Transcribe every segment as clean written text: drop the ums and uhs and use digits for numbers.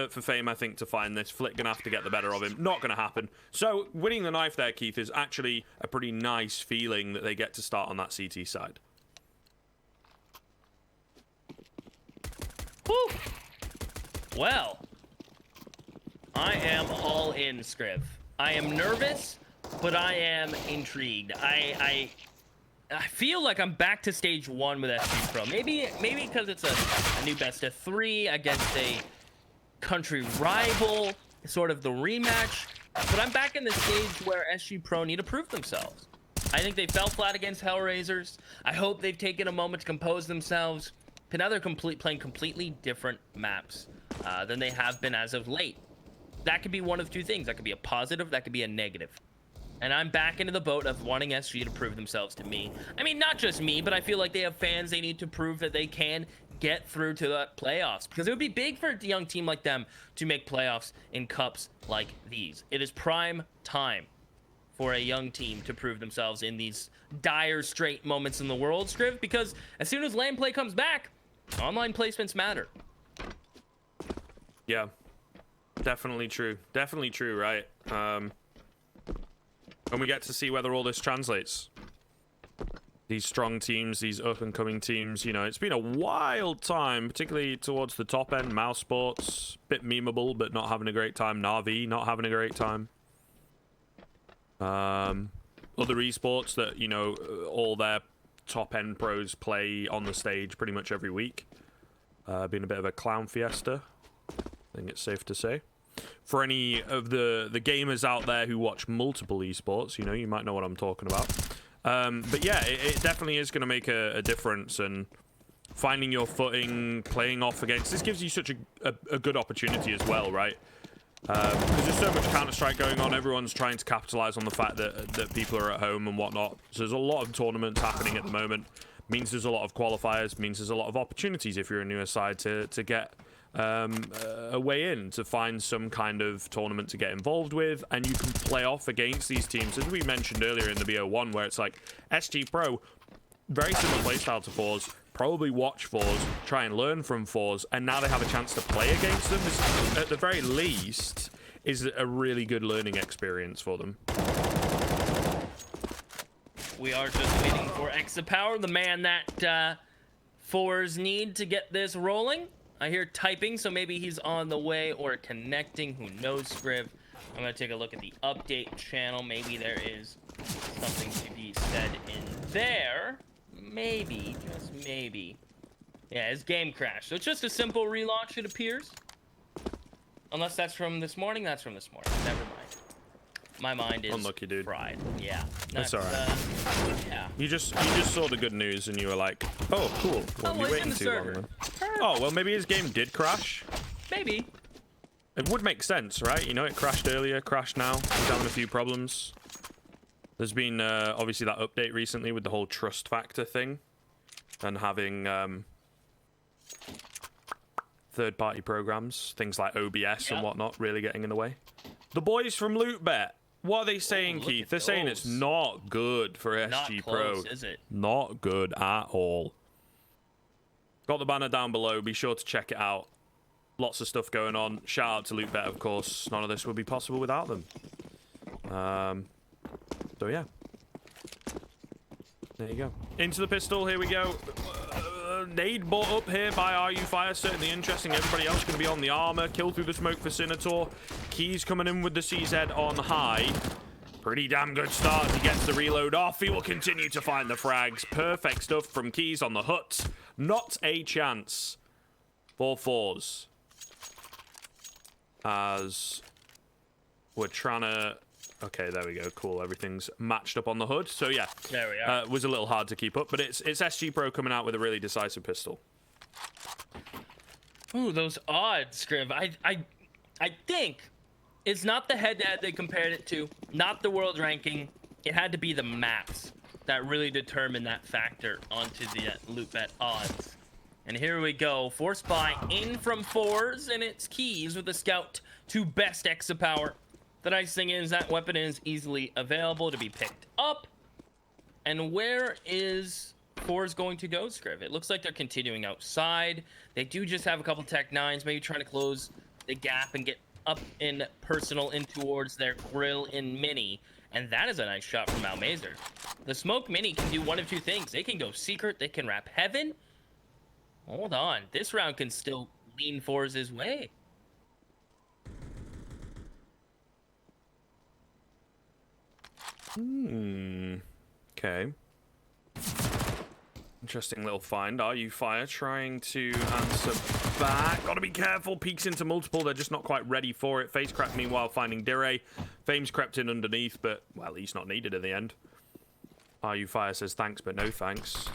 for Fame, I think, to find this. Flick gonna have to get the better of him. Not gonna happen. So winning the knife there, Keith, is actually a pretty nice feeling that they get to start on that CT side. Woo! Well, I am all in, Scriv. I am nervous, but I am intrigued. I feel like I'm back to stage 1 with SG.PRO. Maybe because it's a new best of 3 against a country rival, sort of the rematch. But I'm back in the stage where SG.PRO need to prove themselves. I think they fell flat against Hellraisers. I hope they've taken a moment to compose themselves. But now they're playing completely different maps than they have been as of late. That could be one of two things. That could be a positive, that could be a negative. And I'm back into the boat of wanting SG to prove themselves to me. I mean, not just me, but I feel like they have fans. They need to prove that they can get through to the playoffs. Because it would be big for a young team like them to make playoffs in cups like these. It is prime time for a young team to prove themselves in these dire straight moments in the world, Scriv. Because as soon as LAN play comes back, online placements matter. Yeah, definitely true. Definitely true, right? And we get to see whether all this translates. These strong teams, these up-and-coming teams, you know, it's been a wild time, particularly towards the top end. Mouse Sports, bit memeable, but not having a great time. Na'Vi, not having a great time. Other esports that, you know, all their top-end pros play on the stage pretty much every week. Been a bit of a clown fiesta, I think it's safe to say. For any of the gamers out there who watch multiple esports, you know, you might know what I'm talking about. But yeah, it definitely is going to make a difference, and finding your footing, playing off against this gives you such a good opportunity as well, right? Because there's so much Counter-Strike going on. Everyone's trying to capitalize on the fact that people are at home and whatnot. So there's a lot of tournaments happening at the moment. Means there's a lot of qualifiers, means there's a lot of opportunities if you're a newer side to get a way in, to find some kind of tournament to get involved with, and you can play off against these teams, as we mentioned earlier in the BO1, where it's like SG.PRO, very similar playstyle to FORZE, probably watch FORZE, try and learn from FORZE, and now they have a chance to play against them. This, at the very least, is a really good learning experience for them. We are just waiting for SG.PRO, the man that FORZE need to get this rolling. I hear typing, so maybe he's on the way or connecting. Who knows, Scriv? I'm going to take a look at the update channel. Maybe there is something to be said in there. Maybe, just maybe. Yeah, his game crashed. So it's just a simple relaunch, it appears. Unless that's from this morning. That's from this morning. Never mind. My mind is unlucky, dude. Fried. Yeah. That's all right. Yeah. You just saw the good news and you were like, oh, cool. Well, you're waiting too long then. Oh, well, maybe his game did crash. Maybe. It would make sense, right? You know, it crashed earlier, crashed now. He's having a few problems. There's been, obviously, that update recently with the whole trust factor thing. And having third-party programs, things like OBS and whatnot, really getting in the way. The boys from LootBet. What are they saying, Keith? They're saying it's not good for SG.PRO. Not close, is it? Not good at all. Got the banner down below. Be sure to check it out. Lots of stuff going on. Shout out to LootBet, of course. None of this would be possible without them. So, yeah. There you go. Into the pistol. Here we go. Nade bought up here by RU Fire. Certainly interesting. Everybody else going to be on the armor. Kill through the smoke for Senator. Keys coming in with the CZ on high. Pretty damn good start. He gets the reload off. He will continue to find the frags. Perfect stuff from Keys on the hut. Not a chance for FORZE. As we're trying to... Okay, there we go. Cool. Everything's matched up on the hood. So, yeah. There we are. It was a little hard to keep up, but it's SG.PRO coming out with a really decisive pistol. Ooh, those odds, Scriv. I think it's not the head-to-head they compared it to, not the world ranking. It had to be the maps that really determined that factor onto the LootBet odds. And here we go. Force buy in from FORZE, and it's Keys with a scout to best SG.PRO. The nice thing is that weapon is easily available to be picked up. And where is FORZE going to go, Scriv? It looks like they're continuing outside. They do just have a couple Tech 9s, maybe trying to close the gap and get up in personal in towards their grill in mini. And that is a nice shot from Malmazer. The smoke mini can do one of two things. They can go secret, they can wrap heaven. Hold on, this round can still lean FORZE's way. Okay. Interesting little find. Are you fire trying to answer back? Gotta be careful. Peeks into multiple. They're just not quite ready for it. Face crack meanwhile finding Dire. Fame's crept in underneath, but well, he's not needed in the end. Are you fire says thanks, but no thanks.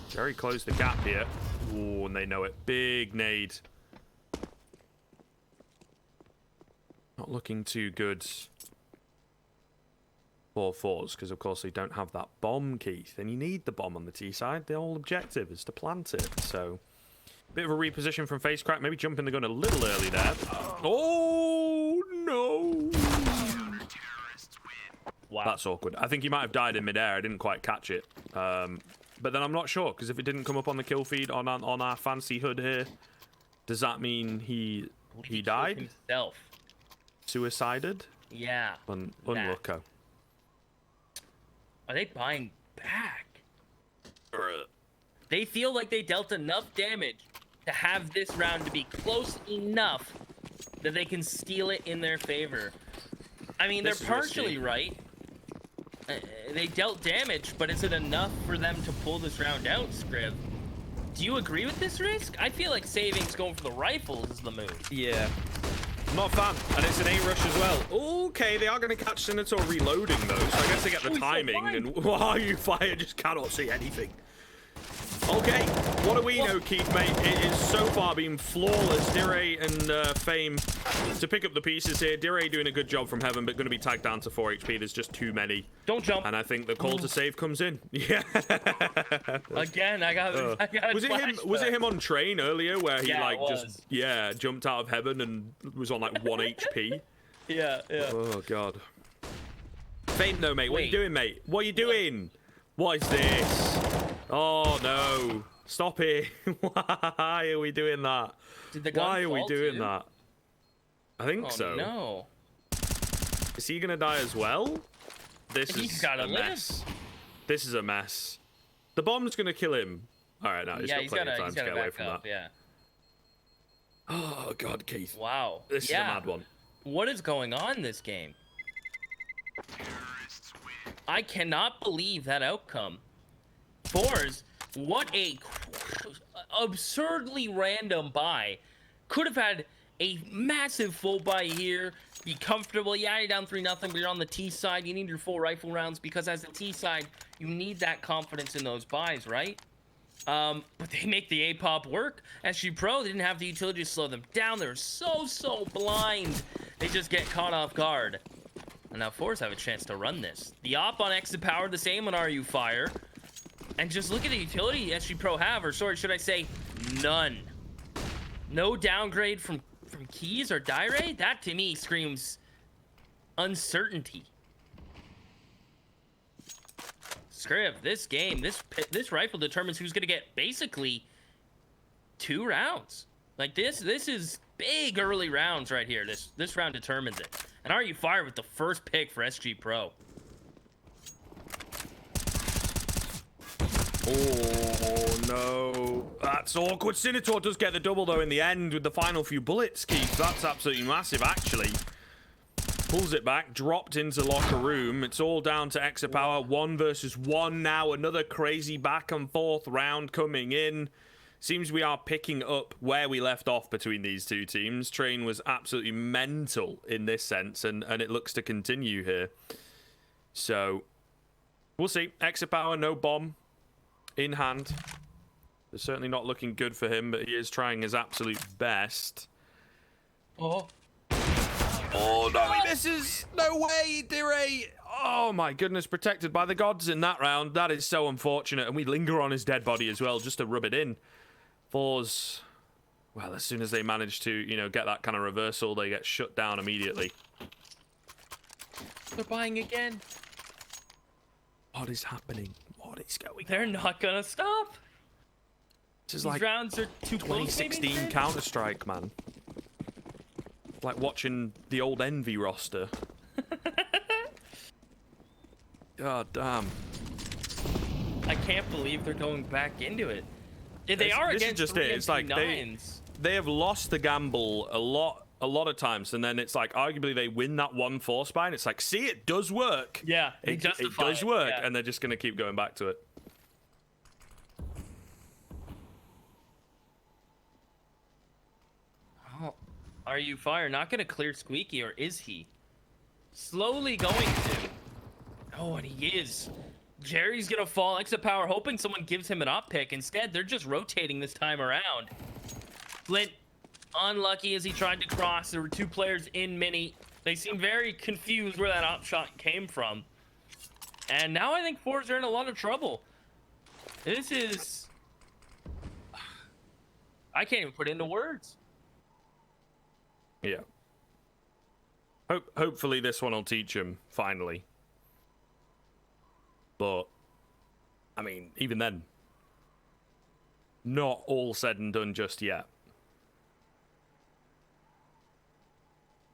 Very close the gap here. Ooh, and they know it. Big nade. Not looking too good for FORZE, because of course they don't have that bomb, Keith, and you need the bomb on the T side. The whole objective is to plant it. So bit of a reposition from face crack, maybe jumping the gun a little early there. Oh no. Wow, that's awkward. I think he might have died in midair. I didn't quite catch it, but then I'm not sure, because if it didn't come up on the kill feed on our fancy HUD here, does that mean he died himself? Suicided? Yeah. Unlucky. Are they buying back? They feel like they dealt enough damage to have this round to be close enough that they can steal it in their favor. I mean, they're partially right. They dealt damage, but is it enough for them to pull this round out, Scriv? Do you agree with this risk? I feel like savings going for the rifles is the move. Yeah. Not a fan, and it's an A rush as well. Okay, they are going to catch Senator reloading though, so I guess they get the timing. And while you fire, just cannot see anything. Okay, what do we know, Keith, mate? It is so far been flawless. Dire and Fame to pick up the pieces here. Dire doing a good job from heaven, but going to be tagged down to 4 HP. There's just too many. Don't jump. And I think the call to save comes in. Yeah. Again, I got was it him on train earlier where he jumped out of heaven and was on like 1 HP? Yeah. Oh god. Fame though, mate. What are you doing, mate? What are you doing? What is this? Oh no. Stop it. Why are we doing that? Why are we doing that? I think so. No. Is he gonna die as well? This is a mess. This is a mess. The bomb's gonna kill him. Alright, now he's got plenty of time to get away from that. Yeah. Oh god, Keith. Wow. This is a mad one. What is going on in this game? I cannot believe that outcome. FORZE, what a absurdly random buy. Could have had a massive full buy here, be comfortable. Yeah, you're down 3-0, but you're on the T side. You need your full rifle rounds because as the T side, you need that confidence in those buys, right? But they make the A-pop work. SG.PRO didn't have the utility to slow them down. They're so blind. They just get caught off guard. And now FORZE have a chance to run this. The op on exit power, the same on RU fire. And just look at the utility SG.PRO have, or sorry, should I say none. No downgrade from Keys or Dire? That to me screams uncertainty. Scriv, this game, this rifle determines who's gonna get basically 2 rounds. Like this is big early rounds right here. This round determines it. And are you fired with the first pick for SG.PRO? Oh no, that's awkward. Senator does get the double though in the end with the final few bullets, Keith. That's absolutely massive actually. Pulls it back, dropped into locker room. It's all down to exit power. 1 versus 1 now. Another crazy back and forth round coming in. Seems we are picking up where we left off between these two teams. Train was absolutely mental in this sense, and it looks to continue here. So we'll see. Exit power, no bomb in hand. It's certainly not looking good for him, but he is trying his absolute best. Oh no, he misses! No way, Dire! Oh my goodness, protected by the gods in that round. That is so unfortunate, and we linger on his dead body as well, just to rub it in. FORZE, well, as soon as they manage to, you know, get that kind of reversal, they get shut down immediately. They're buying again. What is happening? What is going on? They're not gonna stop. This is These like rounds are too 2016 close, Counter-Strike, man. like watching the old Envy roster. God damn. I can't believe they're going back into it. They are this against is just it. It's like nines. they have lost the gamble a lot of times, and then it's like arguably they win that one force buy, and it's like, see, it does work. Yeah, it does work, yeah. and they're just gonna keep going back to it. Oh, are you fire not gonna clear Squeaky, or is he? Slowly going to. Oh, and he is. Jerry's gonna fall. Exit power, hoping someone gives him an up pick. Instead, they're just rotating this time around. Flint, unlucky as he tried to cross. There were two players in mini. They seem very confused where that op shot came from. And now I think FORZE are in a lot of trouble. This is... I can't even put it into words. Yeah. Hopefully this one will teach him, finally. But, I mean, even then, not all said and done just yet.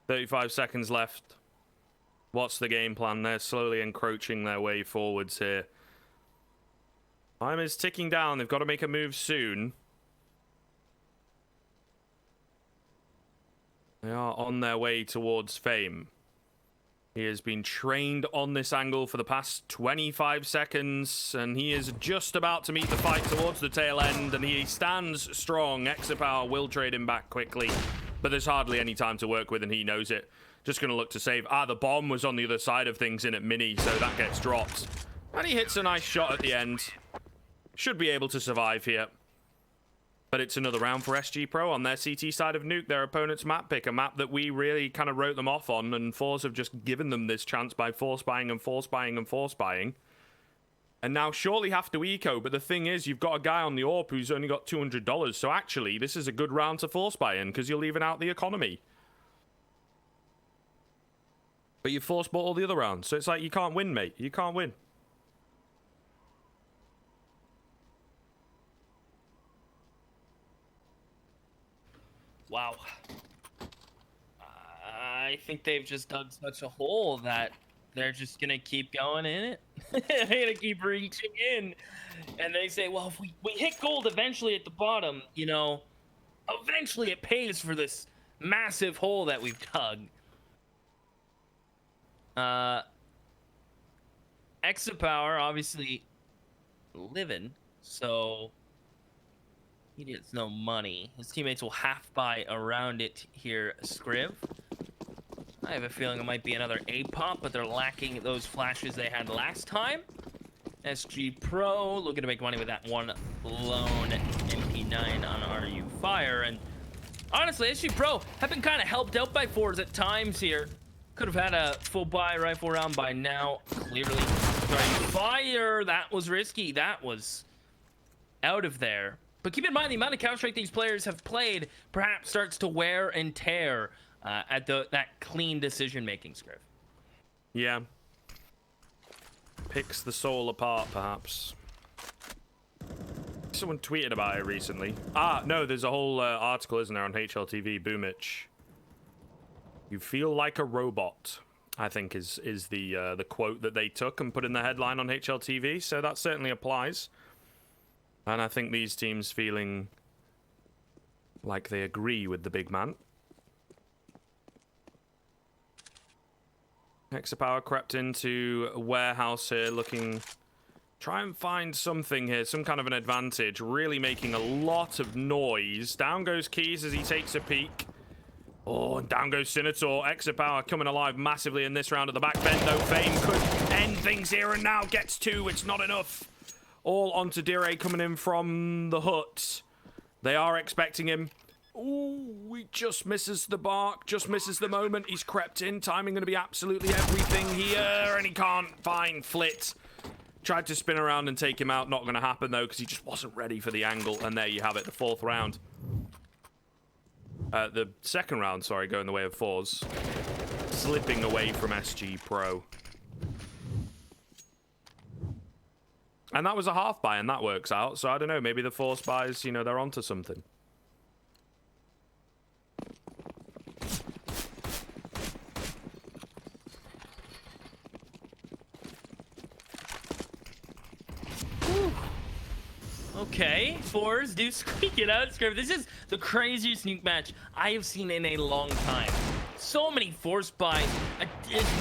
35 seconds left. What's the game plan? They're slowly encroaching their way forwards here. Time is ticking down. They've got to make a move soon. They are on their way towards fame. He has been trained on this angle for the past 25 seconds, and he is just about to meet the fight towards the tail end, and he stands strong. Exapower will trade him back quickly, but there's hardly any time to work with, and he knows it. Just going to look to save. The bomb was on the other side of things in at mini, so that gets dropped. And he hits a nice shot at the end. Should be able to survive here. But it's another round for SG.PRO on their CT side of Nuke, their opponent's map pick, a map that we really kind of wrote them off on, and FORZE have just given them this chance by force buying and force buying and force buying. And now surely have to eco, but the thing is, you've got a guy on the AWP who's only got $200, so actually, this is a good round to force buy in, because you're leaving out the economy. But you force bought all the other rounds, so it's like, you can't win, mate. You can't win. Wow. I think they've just dug such a hole that they're just gonna keep going in it. They're gonna keep reaching in. And they say, well, if we hit gold eventually at the bottom, you know, eventually it pays for this massive hole that we've dug. Exapower obviously living, so he gets no money. His teammates will half buy around it here, Scriv. I have a feeling it might be another A-pop, but they're lacking those flashes they had last time. SG.PRO looking to make money with that one lone MP9 on RU Fire. And honestly, SG.PRO have been kind of helped out by FORZE at times here. Could have had a full buy rifle round by now. Clearly, fire. That was risky. That was out of there. But keep in mind, the amount of Counter-Strike these players have played perhaps starts to wear and tear at that clean decision-making, Scriv. Yeah. Picks the soul apart, perhaps. Someone tweeted about it recently. No, there's a whole article, isn't there, on HLTV, Boomich. You feel like a robot, I think is the quote that they took and put in the headline on HLTV, so that certainly applies. And I think these teams feeling like they agree with the big man. Exapower crept into a warehouse here, looking... Try and find something here, some kind of an advantage. Really making a lot of noise. Down goes Keys as he takes a peek. Oh, and down goes Sinator. Exapower coming alive massively in this round at the back bend, though. Fame could end things here, and now gets two. It's not enough. All onto Dire coming in from the hut. They are expecting him. Ooh, he just misses the mark, just misses the moment. He's crept in. Timing going to be absolutely everything here, and he can't find Flit. Tried to spin around and take him out. Not going to happen, though, because he just wasn't ready for the angle. And there you have it, the fourth round. The second round, sorry, going the way of FORZE. Slipping away from SG.PRO. And that was a half buy, and that works out. So I don't know, maybe the force buys, you know, they're onto something. Okay, FORZE, do squeak it out, Scrib. This is the craziest nuke match I have seen in a long time. So many force buys,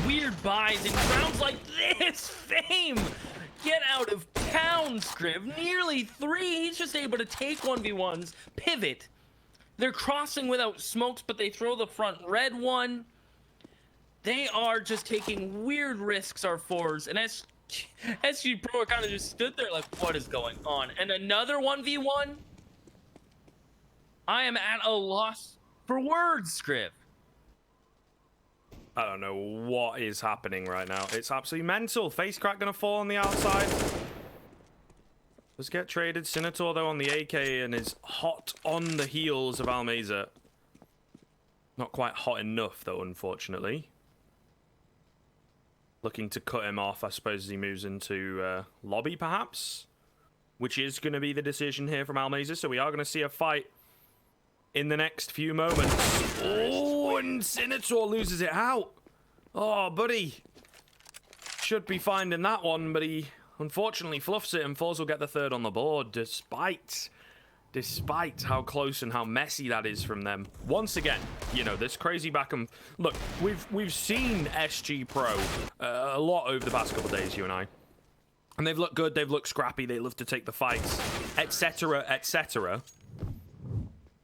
weird buys, in rounds like this. Fame, get out of town, Scrib. Nearly 3. He's just able to take 1v1s, pivot. They're crossing without smokes, but they throw the front red one. They are just taking weird risks, our FORZE, and SG.PRO kind of just stood there like, what is going on? And another 1v1? I am at a loss for words, Scrib. I don't know what is happening right now. It's absolutely mental. Face crack gonna fall on the outside. Let's get traded. Senator, though, on the AK and is hot on the heels of Almeza. Not quite hot enough, though, unfortunately. Looking to cut him off, I suppose, as he moves into lobby, perhaps. Which is going to be the decision here from Almeza. So we are going to see a fight in the next few moments. Oh, and Senator loses it out. Oh, buddy. Should be finding that one, but he unfortunately fluffs it, and FORZE will get the third on the board, despite how close and how messy that is from them. Once again, you know, this crazy back and... Look, we've seen SG.PRO a lot over the past couple of days, you and I. And they've looked good, they've looked scrappy, they love to take the fights, etc., etc.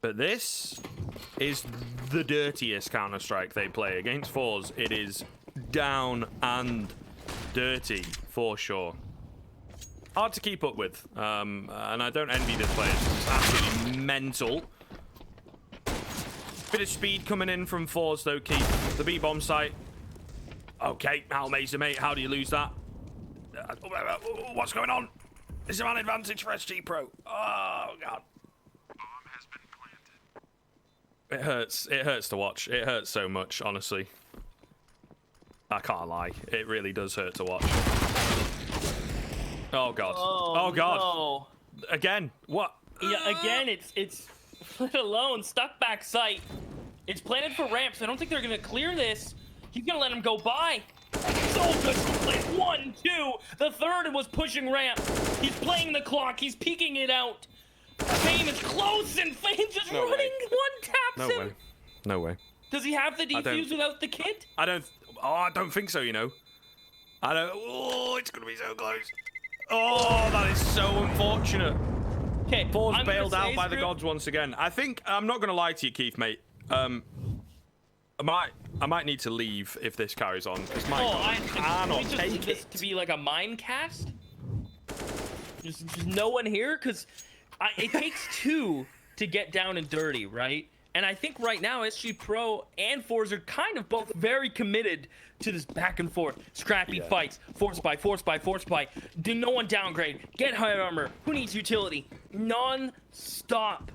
But this is the dirtiest Counter-Strike they play. Against FORZE, it is down and dirty, for sure. Hard to keep up with, and I don't envy this player. It's absolutely mental. Bit of speed coming in from FORZE, though, Keith. The B-bomb site. Okay, Almeza, mate, how do you lose that? What's going on? Is there an advantage for SG.PRO? Oh, God. It hurts. It hurts to watch. It hurts so much, honestly. I can't lie. It really does hurt to watch. Oh, God. Oh, God. No. Again. What? Yeah, again, it's let alone stuck back sight. It's planted for ramps. I don't think they're going to clear this. He's going to let him go by. So good. Like 1, 2. The third was pushing ramp. He's playing the clock. He's peeking it out. Fame is close, and Fame just running. Way. One taps him. Way. No way. Does he have the defuse without the kit? I don't think so, you know. I don't. Oh, it's going to be so close. Oh, that is so unfortunate. Okay, FORZE bailed out by the gods once again. I think I'm not going to lie to you, Keith, mate. I might need to leave if this carries on, because my God, I cannot take this to be like a mine cast. Just no one here, because it takes 2 to get down and dirty, right? And I think right now SG.PRO and FORZE are kind of both very committed to this back and forth, scrappy fights, force buy. Do no one downgrade, get higher armor. Who needs utility? Non-stop.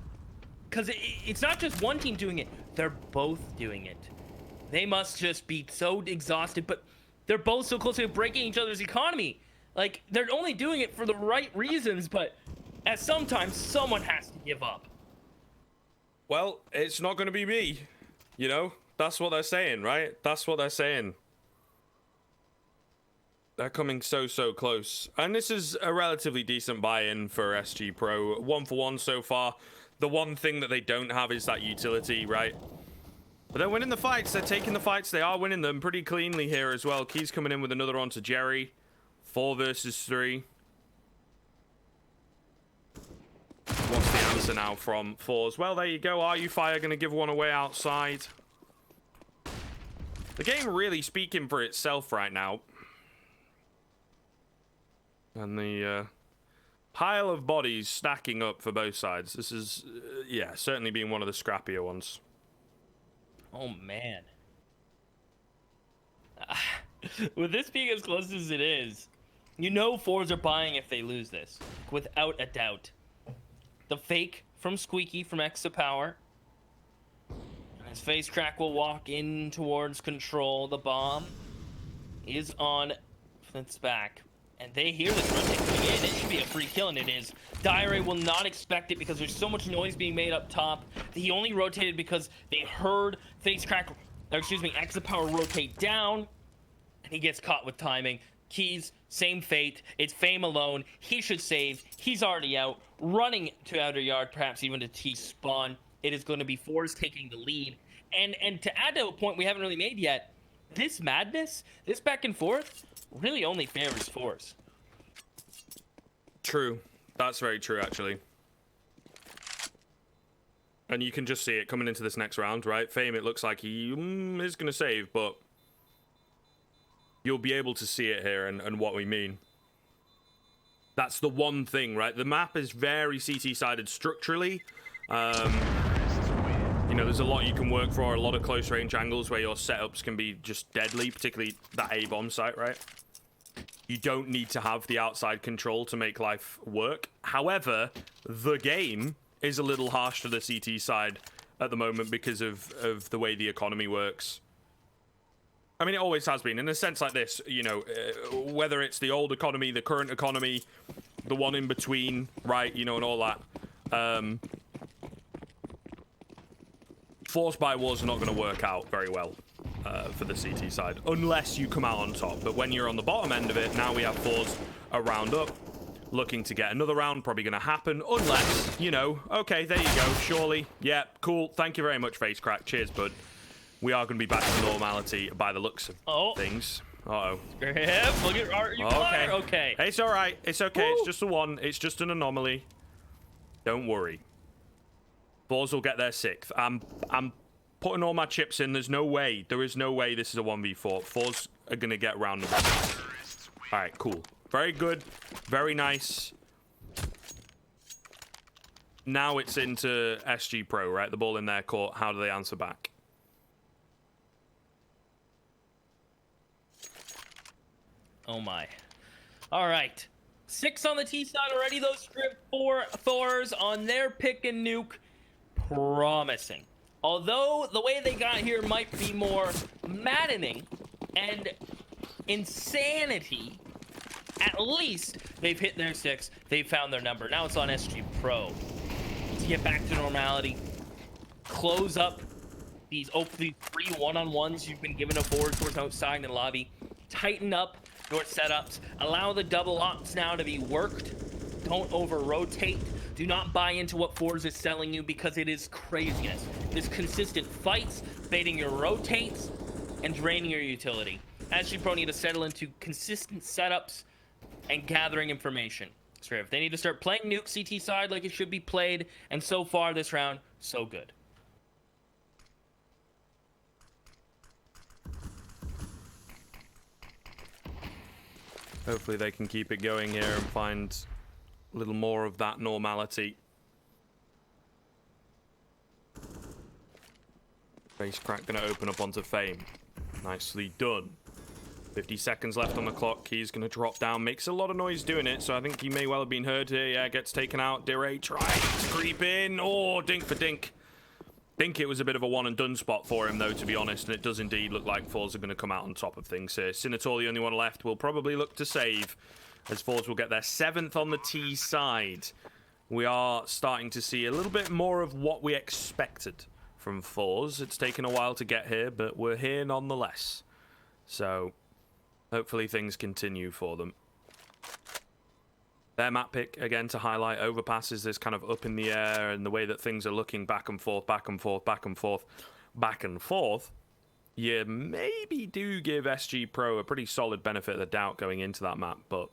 Because it's not just one team doing it; they're both doing it. They must just be so exhausted, but they're both so close to breaking each other's economy. Like, they're only doing it for the right reasons, but at sometimes someone has to give up. Well, it's not going to be me. You know, that's what they're saying, right? That's what they're saying. They're coming so close. And this is a relatively decent buy-in for SG.PRO. 1 for 1 so far. The one thing that they don't have is that utility, right? But they're winning the fights. They're taking the fights. They are winning them pretty cleanly here as well. Key's coming in with another on to Jerry. 4 versus 3. What's the answer now from FORZE? Well, there you go. Are you Fire going to give one away outside? The game really speaking for itself right now. And the pile of bodies stacking up for both sides. This is, yeah, certainly being one of the scrappier ones. Oh, man. With this being as close as it is, you know FORZE are buying if they lose this. Without a doubt. The fake from Squeaky from X to Power. And his face crack will walk in towards control. The bomb is on Flint's back. And they hear this rotate coming in. It should be a free kill, and it is. Diary will not expect it because there's so much noise being made up top. He only rotated because they heard face crack, or excuse me, X to Power rotate down. And he gets caught with timing. Keys, same fate. It's Fame alone. He should save. He's already out, running to outer yard, perhaps even to T spawn. It is going to be FORZE taking the lead. And to add to a point we haven't really made yet, this madness, this back and forth, really only favors FORZE. True. That's very true, actually. And you can just see it coming into this next round, right? Fame, it looks like he is going to save, but you'll be able to see it here and what we mean. That's the one thing, right? The map is very CT-sided structurally. You know, there's a lot you can work for, a lot of close range angles where your setups can be just deadly, particularly that A-bomb site, right? You don't need to have the outside control to make life work. However, the game is a little harsh to the CT side at the moment because of the way the economy works. I mean, it always has been. In a sense like this, you know, whether it's the old economy, the current economy, the one in between, right, you know, and all that. Force by Wars are not going to work out very well for the CT side, unless you come out on top. But when you're on the bottom end of it, now we have FORZE a round up, looking to get another round, probably going to happen, unless, you know, okay, there you go, surely. Yeah, cool. Thank you very much, Face Crack. Cheers, bud. We are going to be back to normality by the looks of things. Uh-oh. Scriv, look at you. Okay. Okay. It's all right. It's okay. Woo. It's just a one. It's just an anomaly. Don't worry. FORZE will get their 6th. I'm putting all my chips in. There's no way. There is no way this is a 1v4. FORZE are going to get round number 6. All right, cool. Very good. Very nice. Now it's into SG.PRO, right? The ball in their court. How do they answer back? Oh my. All right. 6 on the T side already, though. Script 4 FORZE on their pick and nuke. Promising. Although the way they got here might be more maddening and insanity, at least they've hit their 6. They've found their number. Now it's on SG.PRO to get back to normality. Close up these hopefully 3 one-on-ones you've been given a FORZE towards outside in the lobby. Tighten up your setups. Allow the double ops now to be worked. Don't over-rotate. Do not buy into what FORZE is selling you because it is craziness. It is consistent fights, baiting your rotates, and draining your utility. SG.PRO need to settle into consistent setups and gathering information. So if they need to start playing nuke CT side like it should be played, and so far this round, so good. Hopefully they can keep it going here and find a little more of that normality. Face Crack gonna open up onto Fame. Nicely done. 50 seconds left on the clock. He's gonna drop down. Makes a lot of noise doing it, so I think he may well have been heard here. Yeah, gets taken out. Dire tries to creep in. Oh, dink for dink. Think it was a bit of a one and done spot for him, though, to be honest, and it does indeed look like FORZE are going to come out on top of things here. Sinator, the only one left, will probably look to save, as FORZE will get their 7th on the T side. We are starting to see a little bit more of what we expected from FORZE. It's taken a while to get here, but we're here nonetheless. So, hopefully things continue for them. Their map pick, again, to highlight overpasses this kind of up in the air and the way that things are looking back and forth, back and forth, back and forth, back and forth. You maybe do give SG.PRO a pretty solid benefit of the doubt going into that map, but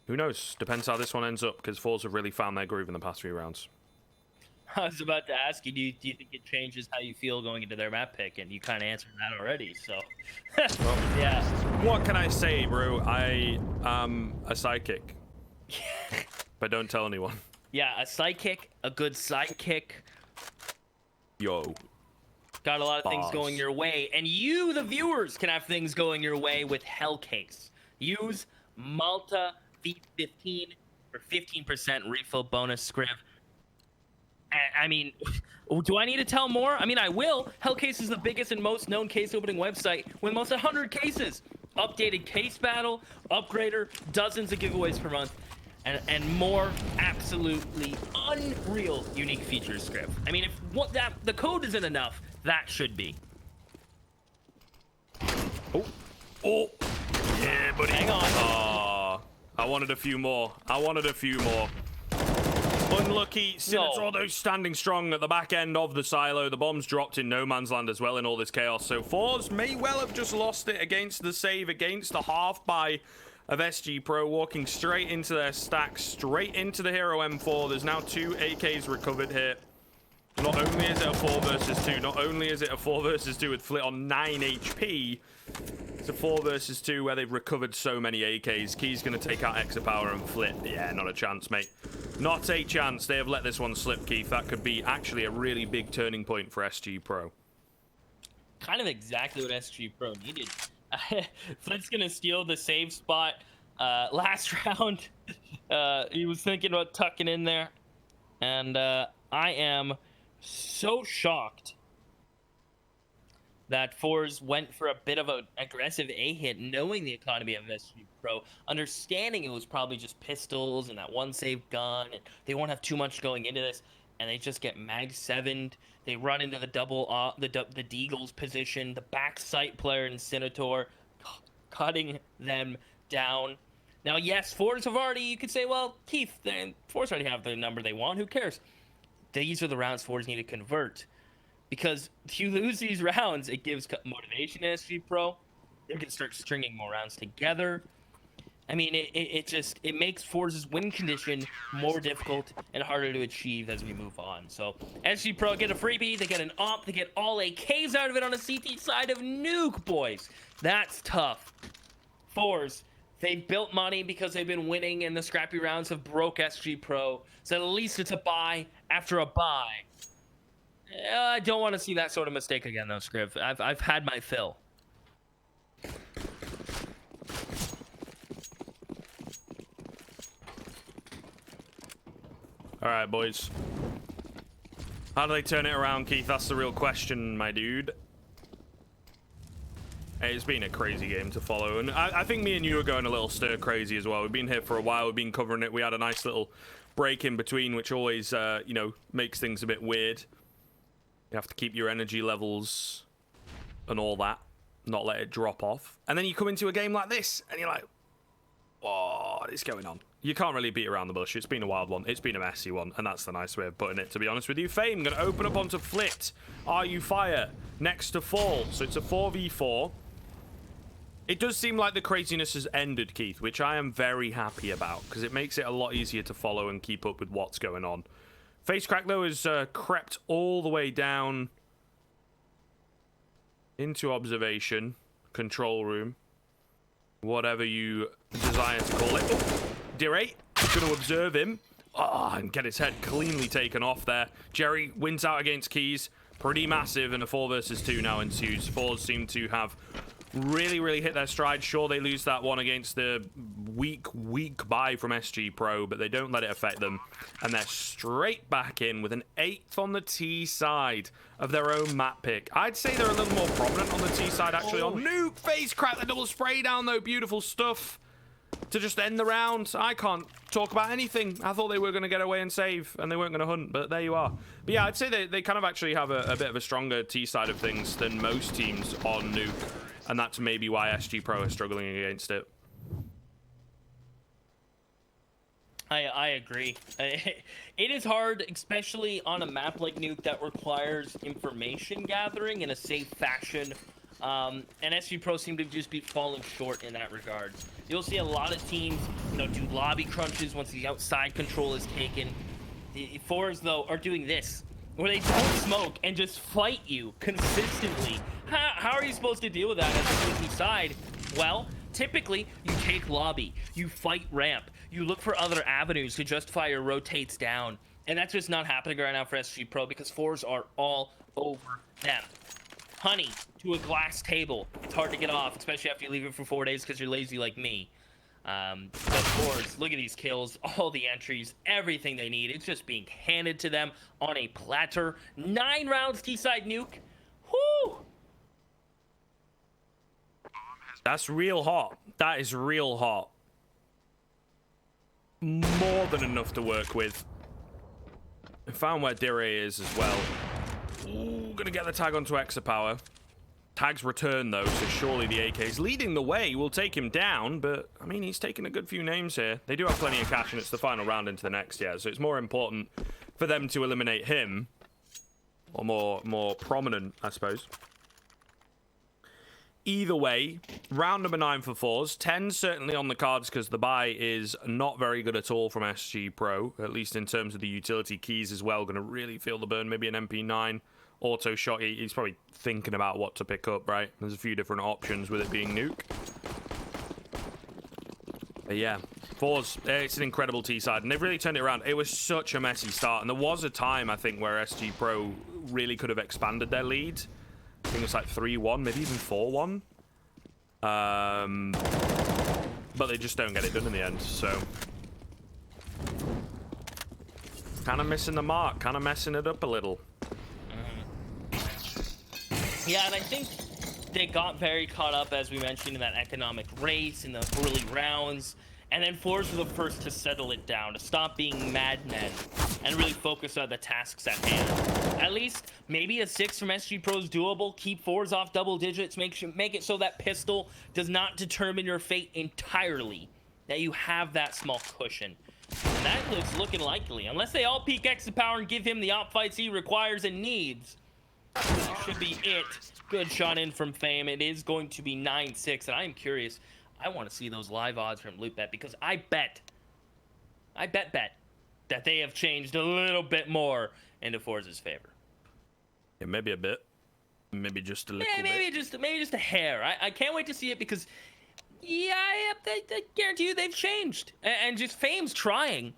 who knows? Depends how this one ends up, because FORZE have really found their groove in the past few rounds. I was about to ask you, do you think it changes how you feel going into their map pick? And you kind of answered that already, so. Well, yeah. What can I say, bro? I am a sidekick. But don't tell anyone. Yeah, a sidekick, a good sidekick. Yo. Got a lot of things going your way. And you, the viewers, can have things going your way with Hellcase. Use Malta V15 for 15% refill bonus, Scriv. I mean, do I need to tell more? I mean, I will. Hellcase is the biggest and most known case opening website with almost 100 cases. Updated case battle, upgrader, dozens of giveaways per month, and more absolutely unreal unique features, Script. I mean, if the code isn't enough, that should be. Oh. Yeah, buddy. Hang on. Oh, I wanted a few more. Unlucky. Sinatsordo standing strong at the back end of the silo. The bomb's dropped in no man's land as well in all this chaos. So FORZE may well have just lost it against the save, against the half buy of SG.PRO, walking straight into their stack, straight into the Hero M4. There's now 2 AKs recovered here. Not only is it a 4 versus 2, not only is it a 4 versus 2 with Flit on 9 HP, it's a 4 versus 2 where they've recovered so many AKs. Key's going to take out Exapower and Flit. Yeah, not a chance, mate. Not a chance. They have let this one slip, Keith. That could be actually a really big turning point for SG.PRO. Kind of exactly what SG.PRO needed. Flit's going to steal the save spot last round. He was thinking about tucking in there. And I am so shocked that FORZE went for a bit of an aggressive A-hit, knowing the economy of SG.PRO, understanding it was probably just pistols and that one save gun, and they won't have too much going into this, and they just get mag 7'd. They run into the the Deagle's position, the back sight player in Senator, cutting them down. Now, yes, FORZE have already, you could say, well, Keith, FORZE already have the number they want. Who cares? These are the rounds FORZE need to convert. Because if you lose these rounds, it gives motivation to SG.PRO. They can start stringing more rounds together. I mean, it makes FORZE's win condition more difficult and harder to achieve as we move on. So SG.PRO get a freebie, they get an op, they get all AKs out of it on a CT side of Nuke, boys. That's tough. FORZE, they've built money because they've been winning, and the scrappy rounds have broke SG.PRO. So at least it's a buy after a buy. I don't want to see that sort of mistake again, though, Scriv. I've had my fill. All right, boys. How do they turn it around, Keith? That's the real question, my dude. Hey, it's been a crazy game to follow, and I think me and you are going a little stir crazy as well. We've been here for a while. We've been covering it. We had a nice little break in between, which always, you know, makes things a bit weird. You have to keep your energy levels and all that, not let it drop off. And then you come into a game like this, and you're like, what is going on? You can't really beat around the bush. It's been a wild one. It's been a messy one, and that's the nice way of putting it, to be honest with you. Fame going to open up onto Flit. Are You Fire next to Fall. So it's a 4v4. It does seem like the craziness has ended, Keith, which I am very happy about, because it makes it a lot easier to follow and keep up with what's going on. Facecrack, though, has crept all the way down into observation, control room, whatever you desire to call it. Oh, Dire, going to observe him. Oh, and get his head cleanly taken off there. Jerry wins out against Keys. Pretty massive, and a 4 versus 2 now ensues. FORZE seem to have really hit their stride. Sure, they lose that one against the weak buy from SG.PRO, but they don't let it affect them, and they're straight back in with an 8th on the T side of their own map pick. I'd say they're a little more prominent on the T side, actually. On Nuke, face crack, the double spray down, though. Beautiful stuff to just end the round. I can't talk about anything. I thought they were going to get away and save, and they weren't going to hunt, but there you are. But yeah, I'd say they kind of actually have a bit of a stronger T side of things than most teams on Nuke, and that's maybe why SG.PRO is struggling against it. I agree. It is hard, especially on a map like Nuke that requires information gathering in a safe fashion. And SG.PRO seem to just be falling short in that regard. You'll see a lot of teams, you know, do lobby crunches once the outside control is taken. The FORZE, though, are doing this, where they don't smoke and just fight you consistently. How are you supposed to deal with that as a sneaky side? Well, typically, you take lobby, you fight ramp, you look for other avenues to justify your rotates down. And that's just not happening right now for SG.PRO because FORZE are all over them. Honey to a glass table. It's hard to get off, especially after you leave it for 4 days because you're lazy like me. But FORZE, look at these kills, all the entries, everything they need. It's just being handed to them on a platter. 9 rounds T-side Nuke. Whoo! That's real hot. That is real hot. More than enough to work with. I found where Dire is as well. Ooh, gonna get the tag onto Exapower. Tags return, though, so surely the AK's leading the way. We'll take him down, but, I mean, he's taken a good few names here. They do have plenty of cash, and it's the final round into the next, yeah, so it's more important for them to eliminate him. Or more prominent, I suppose. Either way, round number 9 for FORZE. 10 certainly on the cards because the buy is not very good at all from SG.PRO, at least in terms of the utility keys as well. Going to really feel the burn. Maybe an MP9 auto shot. He's probably thinking about what to pick up, right? There's a few different options with it being nuke. But yeah, FORZE, it's an incredible T-side, and they've really turned it around. It was such a messy start, and there was a time, I think, where SG.PRO really could have expanded their lead. I think it's like 3-1, maybe even 4-1. But they just don't get it done in the end, so. Kind of missing the mark, kind of messing it up a little. Yeah, and I think they got very caught up, as we mentioned, in that economic race in the early rounds. And then FORZE were the first to settle it down, to stop being madmen and really focus on the tasks at hand. At least maybe a 6 from SG.PRO is doable. Keep FORZE off double digits. Make it so that pistol does not determine your fate entirely. That you have that small cushion. And that looks looking likely. Unless they all peak exit power and give him the op fights he requires and needs. That should be it. Good shot in from Fame. It is going to be 9-6, and I am curious. I want to see those live odds from LootBet because I bet that they have changed a little bit more into FORZE's favor. Yeah, maybe a bit. Maybe just a little bit. Maybe just a hair. I can't wait to see it because, yeah, I guarantee you they've changed. And just Fame's trying.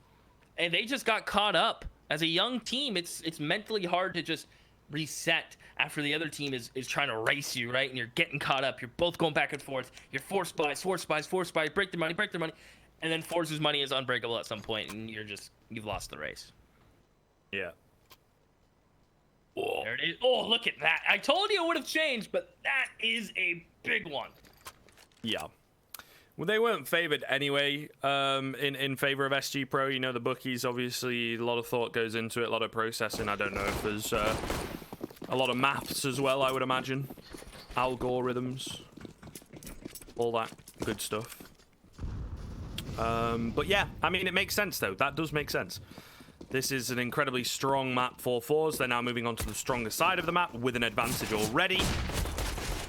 And they just got caught up. As a young team, it's mentally hard to just reset after the other team is trying to race you, right? And you're getting caught up. You're both going back and forth. You're force buys, break their money. And then FORZE's money is unbreakable at some point, and you've lost the race. Yeah. There it is. Oh, look at that. I told you it would have changed, but that is a big one. Yeah. Well, they weren't favored anyway, in favor of SG.PRO. You know, the bookies, obviously, a lot of thought goes into it, a lot of processing. I don't know if there's a lot of maths as well, I would imagine. Algorithms. All that good stuff. But yeah, I mean, it makes sense, though. That does make sense. This is an incredibly strong map for FORZE. They're now moving on to the stronger side of the map with an advantage already.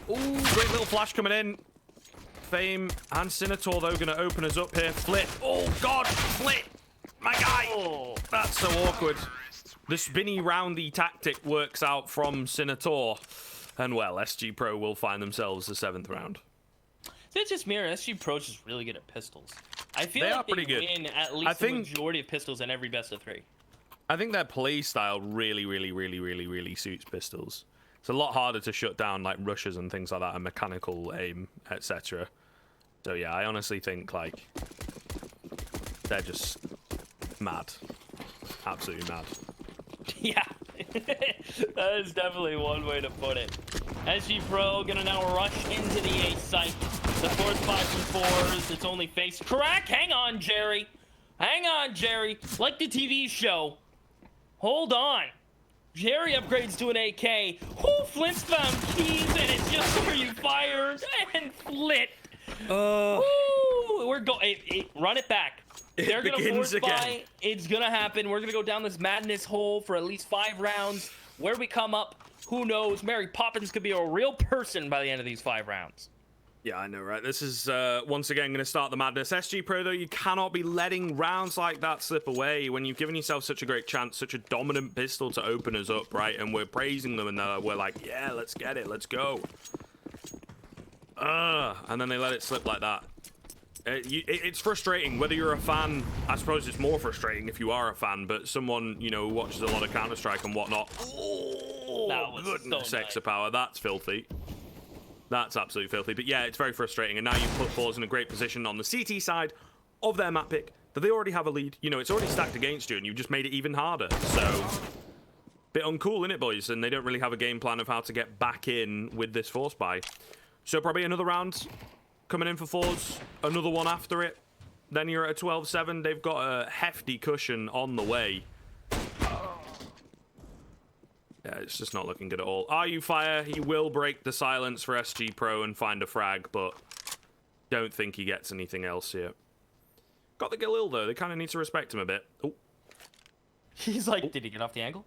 Ooh, great little flash coming in. Fame and Sinator, though, going to open us up here. Flit. Oh, God. Flit. My guy. Oh, that's so awkward. The spinny roundy tactic works out from Sinator. And, well, SG.PRO will find themselves the 7th round. It's just me or SG.PRO is just really good at pistols. I feel they like are pretty they good. win at least the majority of pistols in every best of 3. I think their play style really suits pistols. It's a lot harder to shut down, like, rushes and things like that, and mechanical aim, etc. So, yeah, I honestly think, like, they're just mad. Absolutely mad. Yeah, that is definitely one way to put it. SG.PRO gonna now rush into the A site. The 4th 5 from FORZE. It's only face crack. Hang on, Jerry. Hang on, Jerry. Like the TV show. Hold on. Jerry upgrades to an AK. Who Flint's found keys, and it's just where you fire and flit. We're going. Run it back. They're gonna force buy. It's gonna happen. We're gonna go down this madness hole for at least 5 rounds. Where we come up, who knows? Mary Poppins could be a real person by the end of these 5 rounds. Yeah, I know, right? This is, once again, going to start the madness. SG.PRO, though, you cannot be letting rounds like that slip away when you've given yourself such a great chance, such a dominant pistol to open us up, right? And we're praising them, and we're like, yeah, let's get it, let's go. And then they let it slip like that. It's frustrating, whether you're a fan. I suppose it's more frustrating if you are a fan, but someone, you know, who watches a lot of Counter-Strike and whatnot. Oh, that was goodness, so nice. Power, that's filthy. That's absolutely filthy. But yeah, it's very frustrating. And now you put FORZE in a great position on the CT side of their map pick, that they already have a lead. You know, it's already stacked against you, and you've just made it even harder. So, bit uncool, innit, boys? And they don't really have a game plan of how to get back in with this force buy. So probably another round coming in for FORZE. Another one after it. Then you're at a 12-7. They've got a hefty cushion on the way. Yeah, it's just not looking good at all. Are you fire? He will break the silence for SG.PRO and find a frag, but don't think he gets anything else here. Got the Galil, though. They kind of need to respect him a bit. Oh. He's like, did he get off the angle?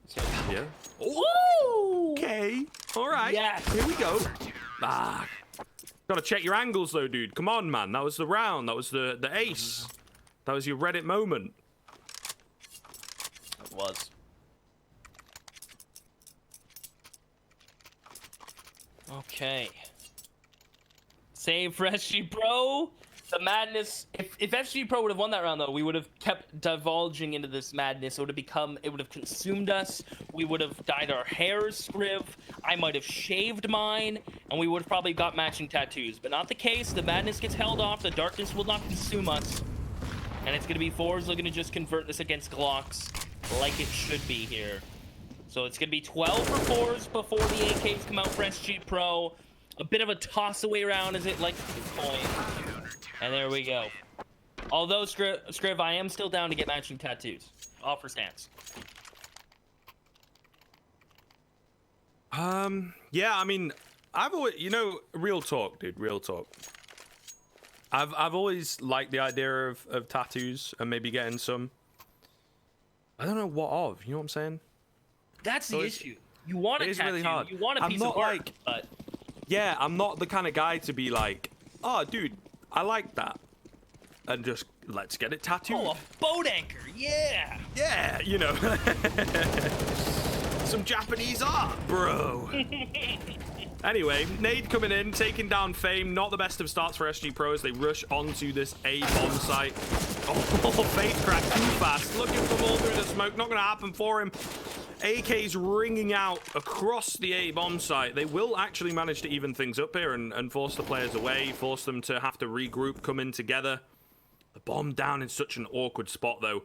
Yeah. Ooh! Okay. All right. Yes. Here we go. Ah. Gotta check your angles, though, dude. Come on, man. That was the round. That was the ace. That was your Reddit moment. It was. Okay. Save for SG.PRO. The madness. If SG.PRO would have won that round, though, we would have kept divulging into this madness. It would have consumed us. We would have dyed our hairs, Scriv. I might have shaved mine, and we would have probably got matching tattoos. But not the case. The madness gets held off. The darkness will not consume us. And it's going to be FORZE looking to just convert this against Glocks like it should be here. So it's going to be 12 for FORZE before the AKs come out for SG.PRO. A bit of a toss-away round as it likes to be coined. And there we go. Although, Scriv, I am still down to get matching tattoos. Offer stance. Yeah, I mean, I've always, you know, real talk, dude, real talk. I've always liked the idea of tattoos and maybe getting some. I don't know what of, you know what I'm saying? That's the issue. You want a tattoo, really hard. you want a piece of art, but... Yeah, I'm not the kind of guy to be like, oh, dude, I like that. And just, let's get it tattooed. Oh, a boat anchor, yeah! Yeah, you know. Some Japanese art, bro. Anyway, Nade coming in, taking down Fame. Not the best of starts for SG.PRO as they rush onto this A bomb site. Oh, face crack too fast. Looking for more through the smoke. Not going to happen for him. AK's ringing out across the A bomb site. They will actually manage to even things up here and force the players away, force them to have to regroup, come in together. The bomb down in such an awkward spot, though.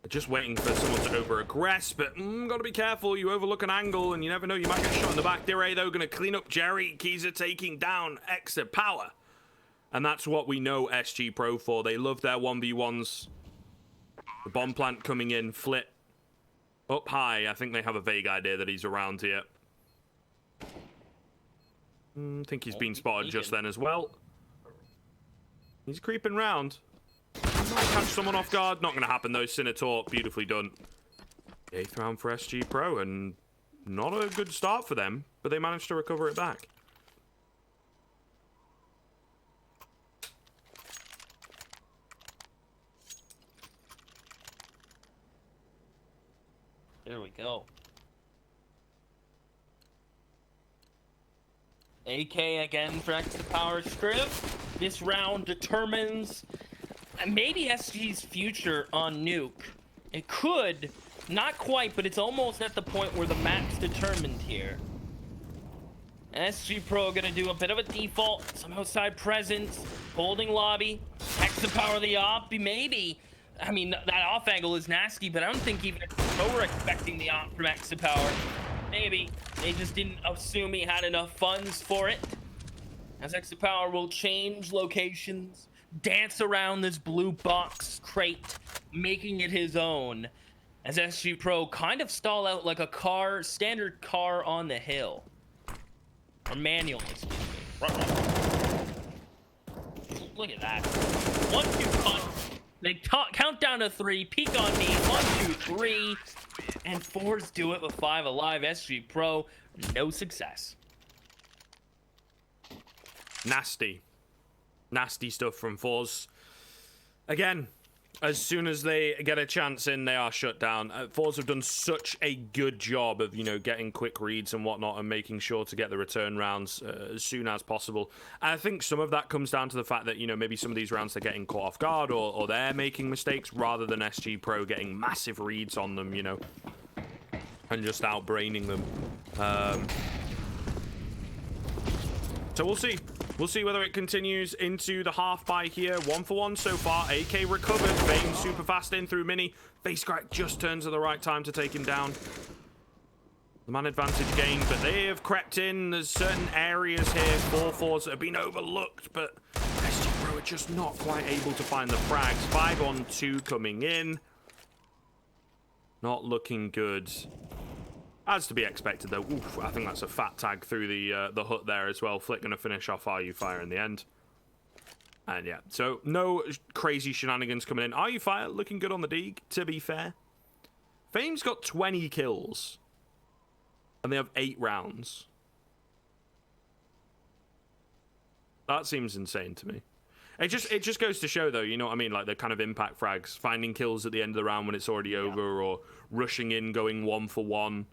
Just waiting for someone to over-aggress, but gotta be careful. You overlook an angle, and you never know, you might get shot in the back. Dire, though, gonna clean up Jerry. Kiza taking down Extra Power. And that's what we know SG.PRO for. They love their 1v1s. The bomb plant coming in, Flit up high. I think they have a vague idea that he's around here. I think he's been spotted just then as well. He's creeping round. Might catch someone off guard. Not going to happen, though. Sinator, beautifully done. 8th round for SG.PRO, and not a good start for them, but they managed to recover it back. There we go. AK again for extra power Scriv. This round determines maybe SG's future on Nuke. It could, not quite, but it's almost at the point where the map's determined here. SG.PRO gonna do a bit of a default, some outside presence, holding lobby, extra power the op, maybe. I mean, that off angle is nasty, but I don't think even if were expecting the op from extra power. Maybe they just didn't assume he had enough funds for it. As extra power will change locations, dance around this blue box crate, making it his own. As SG.PRO kind of stall out like a car, standard car on the hill. Or manual, excuse me. Look at that. 1-2 punch. They count down to 3, peek on me, 1, 2, 3, and FORZE do it with 5 alive. SG.PRO, no success. Nasty. Nasty stuff from FORZE. Again, as soon as they get a chance in, they are shut down. FORZE have done such a good job of, you know, getting quick reads and whatnot and making sure to get the return rounds as soon as possible. And I think some of that comes down to the fact that, you know, maybe some of these rounds they're getting caught off guard or they're making mistakes rather than SG.PRO getting massive reads on them, you know, and just outbraining them. So we'll see. We'll see whether it continues into the half by here. 1 for 1 so far. AK recovered. Vayne super fast in through Mini. Face crack just turns at the right time to take him down. The man advantage gained, but they have crept in. There's certain areas here for FORZE that have been overlooked, but SG.PRO are just not quite able to find the frags. 5 on 2 coming in. Not looking good. As to be expected, though. Oof, I think that's a fat tag through the hut there as well. Flick going to finish off RU Fire in the end. And yeah, so no crazy shenanigans coming in. RU Fire looking good on the Deeg, to be fair. Fame's got 20 kills. And they have 8 rounds. That seems insane to me. It just goes to show, though, you know what I mean? Like, the kind of impact frags. Finding kills at the end of the round when it's already over, or rushing in, going 1-for-1.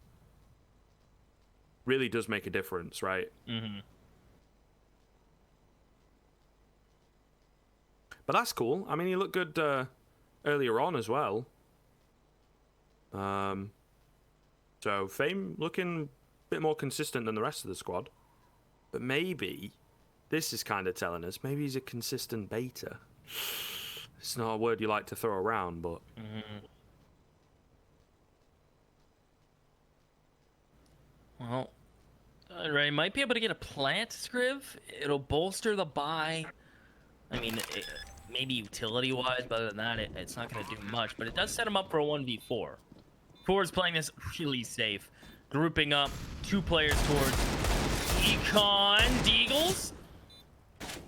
Really does make a difference, right? Mm-hmm. But that's cool. I mean, he looked good earlier on as well. So Fame looking a bit more consistent than the rest of the squad. But maybe this is kind of telling us maybe he's a consistent beta. It's not a word you like to throw around, but... Well, Ray might be able to get a plant, Scriv. It'll bolster the buy. I mean, maybe utility-wise, but other than that, it's not going to do much. But it does set him up for a 1v4. FORZE playing this really safe. Grouping up 2 players towards Econ Deagles.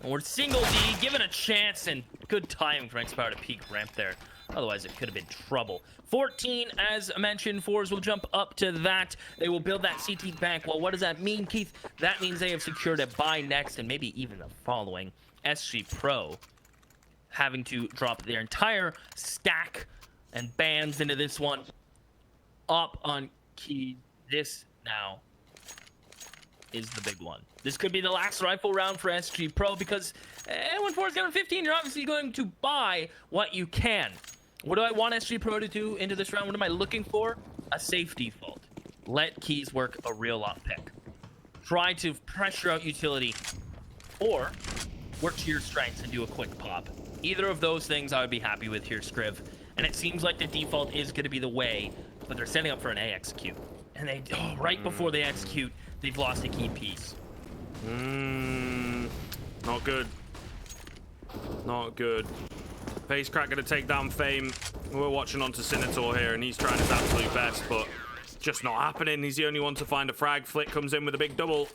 Or single D, given a chance, and good timing for X-Power to peek ramp there. Otherwise, it could have been trouble. 14, as mentioned, FORZE will jump up to that. They will build that CT bank. Well, what does that mean, Keith? That means they have secured a buy next, and maybe even the following. SG.PRO having to drop their entire stack and bands into this one. Up on key. This now is the big one. This could be the last rifle round for SG.PRO because when FORZE get on 15, you're obviously going to buy what you can. What do I want SG.PRO to do into this round? What am I looking for? A safe default. Let keys work a real lockpick. Try to pressure out utility or work to your strengths and do a quick pop. Either of those things I would be happy with here, Scriv. And it seems like the default is going to be the way, but they're setting up for an A execute. And they, right before they execute, they've lost a key piece. Not good. Not good. Face Crack going to take down Fame. We're watching onto Sinator here, and he's trying his absolute best, but just not happening. He's the only one to find a frag. Flick comes in with a big double.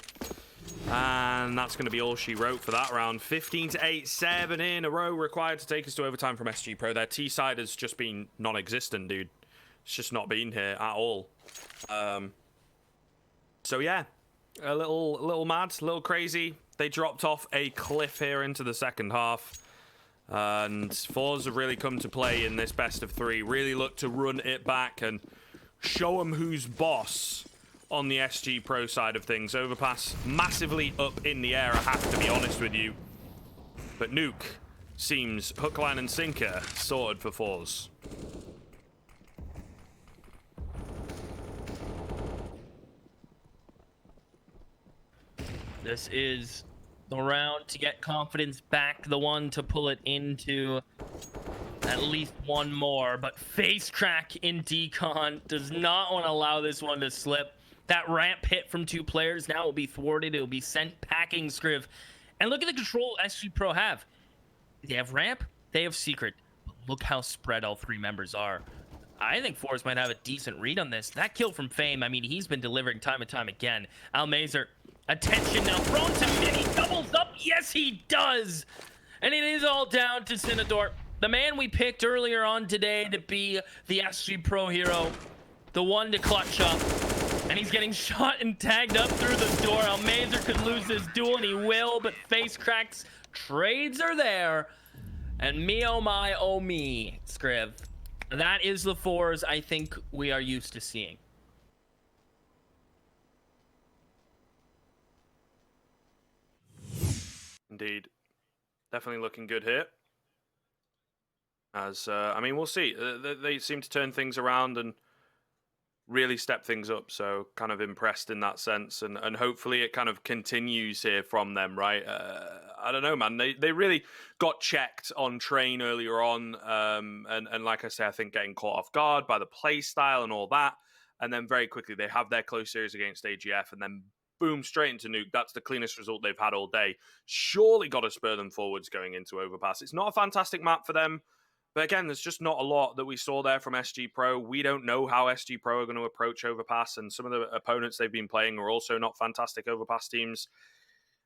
And that's going to be all she wrote for that round. 15-8, 7 in a row required to take us to overtime from SG.PRO. Their T-side has just been non-existent, dude. It's just not been here at all. So yeah, a little mad, a little crazy. They dropped off a cliff here into the second half. And FORZE have really come to play in this best of 3. Really look to run it back and show them who's boss on the SG.PRO side of things. Overpass massively up in the air, I have to be honest with you. But Nuke seems hook, line, and sinker sorted for FORZE. This is the round to get confidence back, the one to pull it into at least one more. But Face Crack in Decon does not want to allow this one to slip. That ramp hit from 2 players now will be thwarted. It will be sent packing, Scriv. And look at the control SG.PRO have. They have ramp, they have secret. But look how spread all 3 members are. I think FORZE might have a decent read on this. That kill from Fame, I mean, he's been delivering time and time again. Almazer, attention now thrown to mid. He doubles up. Yes, he does. And it is all down to Sinador, the man we picked earlier on today to be the SG.PRO hero. The one to clutch up. And he's getting shot and tagged up through the door. Almazer could lose this duel, and he will, but Face Crack's trades are there. And me, oh my, oh me, Scriv. That is the FORZE I think we are used to seeing. Indeed. Definitely looking good here. As, I mean, we'll see. They seem to turn things around and really step things up, so kind of impressed in that sense, and hopefully it kind of continues here from them, right? I don't know, man. They really got checked on train earlier on, and like I say, I think getting caught off guard by the play style and all that, and then very quickly they have their close series against AGF, and then boom, straight into Nuke. That's the cleanest result they've had all day. Surely got to spur them forwards going into Overpass. It's not a fantastic map for them. But again, there's just not a lot that we saw there from SG.PRO. We don't know how SG.PRO are going to approach Overpass, and some of the opponents they've been playing are also not fantastic Overpass teams.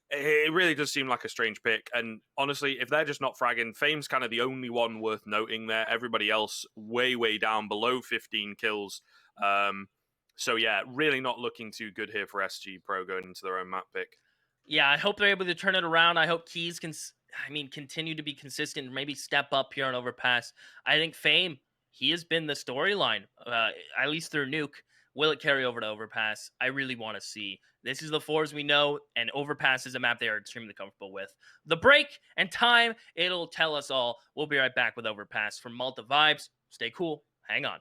It really does seem like a strange pick. And honestly, if they're just not fragging, Fame's kind of the only one worth noting there. Everybody else way, way down, below 15 kills. So yeah, really not looking too good here for SG.PRO going into their own map pick. Yeah, I hope they're able to turn it around. I hope Keys can, continue to be consistent, maybe step up here on Overpass. I think Fame, he has been the storyline, at least through Nuke. Will it carry over to Overpass? I really want to see. This is the FORZE we know, and Overpass is a map they are extremely comfortable with. The break and time, it'll tell us all. We'll be right back with Overpass. From Malta Vibes, stay cool. Hang on.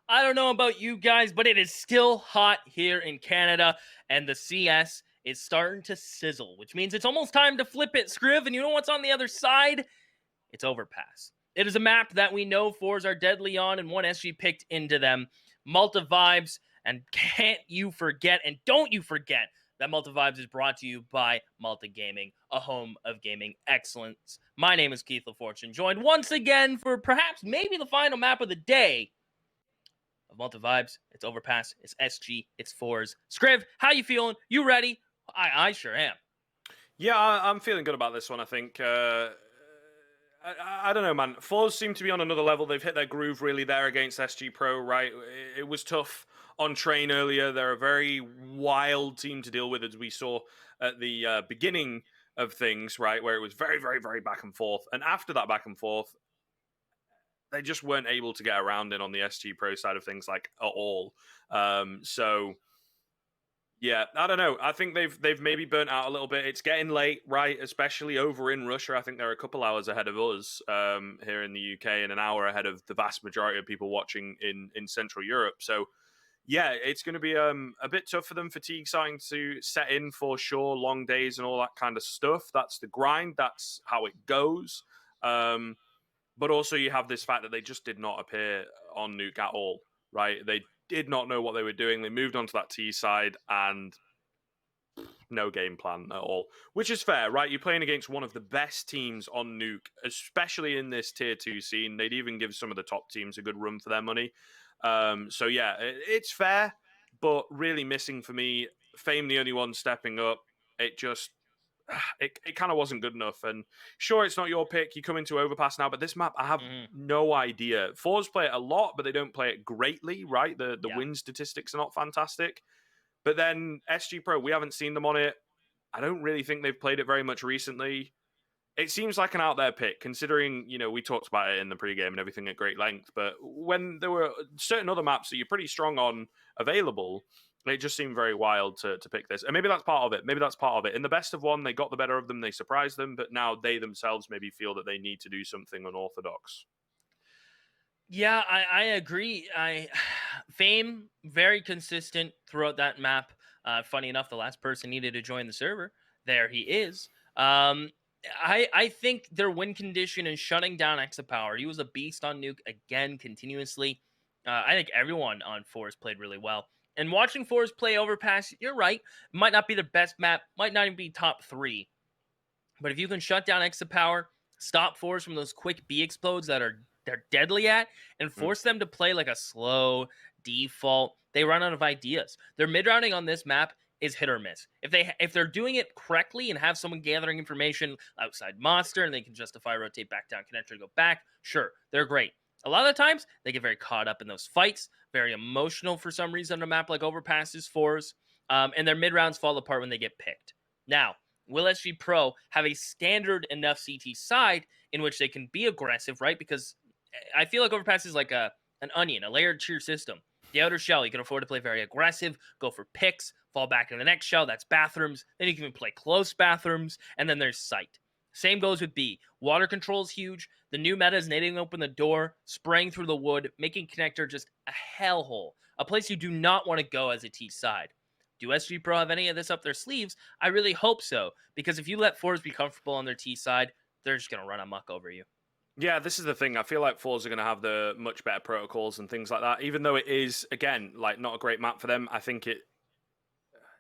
I don't know about you guys, but it is still hot here in Canada, and the CS is starting to sizzle, which means it's almost time to flip it, Scriv. And you know what's on the other side? It's Overpass. It is a map that we know FORZE are deadly on, and one SG picked into them. Malta Vibes, and can't you forget, and don't you forget, that Malta Vibes is brought to you by Malta Gaming, a home of gaming excellence. My name is Keith LaFortune, joined once again for perhaps maybe the final map of the day of Malta Vibes. It's Overpass, it's SG, it's FORZE. Scriv, how you feeling? You ready? I sure am. Yeah, I'm feeling good about this one. I think. I don't know, man. FORZE seem to be on another level. They've hit their groove really there against SG.PRO, right? It was tough on train earlier. They're a very wild team to deal with, as we saw at the beginning of things, right? Where it was very, very, very back and forth. And after that back and forth, they just weren't able to get around in on the SG.PRO side of things, like, at all. So yeah, I don't know. I think they've maybe burnt out a little bit. It's getting late, right? Especially over in Russia. I think they're a couple hours ahead of us here in the UK, and an hour ahead of the vast majority of people watching in Central Europe. So yeah, it's going to be a bit tough for them. Fatigue starting to set in for sure. Long days and all that kind of stuff. That's the grind. That's how it goes. But also you have this fact that they just did not appear on Nuke at all, right? They did not know what they were doing. They moved on to that T side and no game plan at all, which is fair, right? You're playing against one of the best teams on Nuke, especially in this tier 2 scene. They'd even give some of the top teams a good run for their money. So yeah, it's fair, but really missing for me. Fame the only one stepping up. It just it kind of wasn't good enough. And sure, it's not your pick. You come into Overpass now, but this map, I have no idea. FORZE play it a lot, but they don't play it greatly, right? The win statistics are not fantastic. But then SG.PRO, we haven't seen them on it. I don't really think they've played it very much recently. It seems like an out there pick, considering, we talked about it in the pregame and everything at great length. But when there were certain other maps that you're pretty strong on available, it just seemed very wild to pick this. And maybe that's part of it. Maybe that's part of it. In the best of one, they got the better of them. They surprised them. But now they themselves maybe feel that they need to do something unorthodox. Yeah, I agree. Fame, very consistent throughout that map. Funny enough, the last person needed to join the server. There he is. I think their win condition is shutting down Power. He was a beast on Nuke again, continuously. I think everyone on FORZE played really well. And watching FORZE play Overpass, you're right. Might not be the best map, might not even be top 3. But if you can shut down Power, stop FORZE from those quick B explodes that they're deadly at, and force them to play like a slow default, they run out of ideas. Their mid-rounding on this map is hit or miss. If they're doing it correctly and have someone gathering information outside monster and they can justify rotate back down connector, go back, sure, they're great. A lot of the times they get very caught up in those fights, very emotional for some reason on a map like Overpass's FORZE, and their mid rounds fall apart when they get picked. Now, will SG.PRO have a standard enough CT side in which they can be aggressive, right? Because I feel like Overpass is like an onion, a layered tier system. The outer shell, you can afford to play very aggressive, go for picks, fall back in the next shell, that's bathrooms. Then you can even play close bathrooms, and then there's sight. Same goes with B. Water control is huge. The new meta is nading open the door, spraying through the wood, making connector just a hellhole. A place you do not want to go as a T side. Do SG.PRO have any of this up their sleeves? I really hope so, because if you let FORZE be comfortable on their T side, they're just going to run amok over you. Yeah, this is the thing. I feel like FORZE are going to have the much better protocols and things like that. Even though it is, again, like not a great map for them, I think it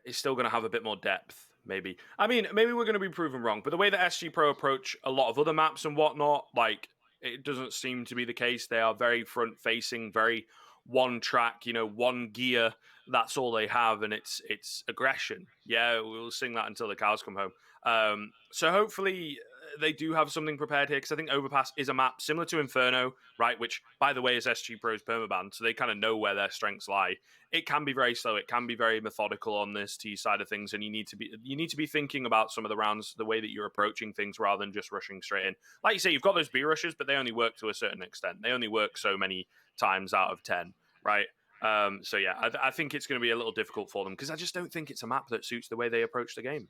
is still going to have a bit more depth, maybe. I mean, maybe we're going to be proven wrong, but the way that SG.PRO approach a lot of other maps and whatnot, like, it doesn't seem to be the case. They are very front-facing, very one track, one gear. That's all they have, and it's aggression. Yeah, we'll sing that until the cows come home. So hopefully they do have something prepared here, because I think Overpass is a map similar to Inferno, right? Which, by the way, is SG.PRO's permaban, so they kind of know where their strengths lie. It can be very slow. It can be very methodical on this T side of things, and you need to be thinking about some of the rounds, the way that you're approaching things, rather than just rushing straight in. Like you say, you've got those B rushes, but they only work to a certain extent. They only work so many times out of 10, right? So yeah, I think it's going to be a little difficult for them, because I just don't think it's a map that suits the way they approach the game.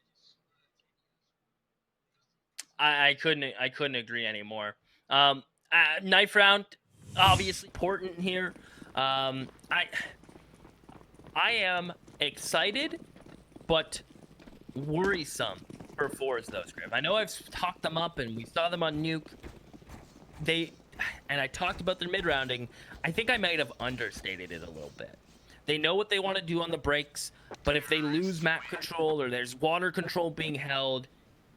I couldn't agree anymore. Knife round, obviously important here. I am excited, but worrisome for FORZE though, Scriv. I know I've talked them up, and we saw them on Nuke. And I talked about their mid-rounding. I think I might have understated it a little bit. They know what they want to do on the breaks, but if they lose map control or there's water control being held,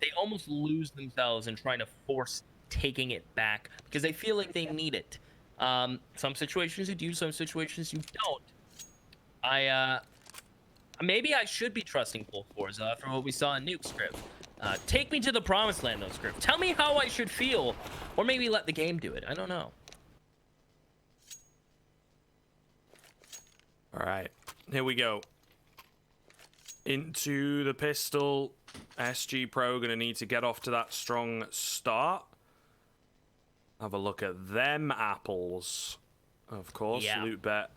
they almost lose themselves in trying to force taking it back because they feel like they need it. Some situations you do, some situations you don't. Maybe I should be trusting full FORZE after what we saw in Nuke, Scriv. Take me to the promised land, though, Scriv. Tell me how I should feel, or maybe let the game do it. I don't know. All right, here we go. Into the pistol. SG.PRO going to need to get off to that strong start. Have a look at them apples. Of course, yeah. Loot Bet,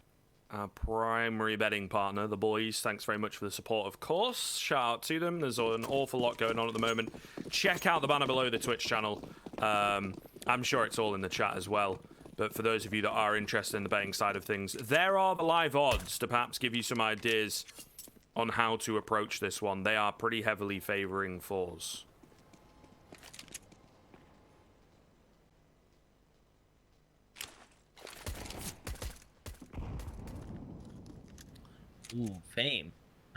our primary betting partner, the boys. Thanks very much for the support, of course. Shout out to them. There's an awful lot going on at the moment. Check out the banner below the Twitch channel. I'm sure it's all in the chat as well. But for those of you that are interested in the betting side of things, there are the live odds to perhaps give you some ideas on how to approach this one. They are pretty heavily favoring FORZE. Ooh, Fame.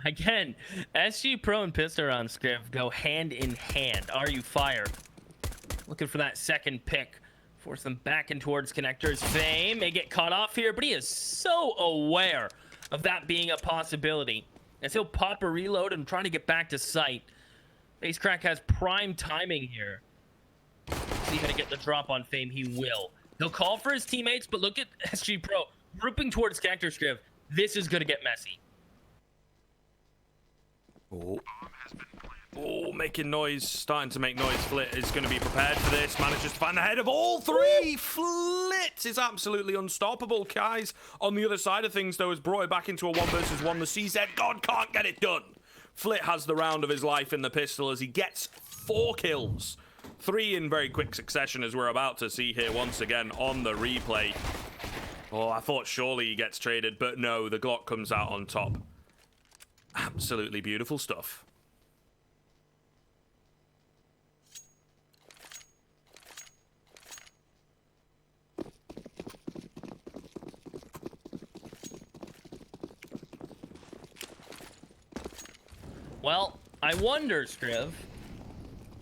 Again, SG.PRO and Pistol on Scriv go hand in hand. Are you fire? Looking for that second pick. Force them back in towards connectors. Fame may get caught off here, but he is so aware of that being a possibility. As he'll pop a reload and try to get back to sight. FaceCrack has prime timing here. Is he going to get the drop on Fame? He will. He'll call for his teammates, but look at SG.PRO grouping towards connector, Scriv. This is going to get messy. Oh, making noise, starting to make noise. Flit is going to be prepared for this. Manages to find the head of all three. Flit is absolutely unstoppable. Kai's on the other side of things, though, has brought it back into a 1-versus-1. The CZ God can't get it done. Flit has the round of his life in the pistol as he gets 4 kills. 3 in very quick succession, as we're about to see here once again on the replay. Oh, I thought surely he gets traded, but no, the Glock comes out on top. Absolutely beautiful stuff. Well, I wonder, Scriv,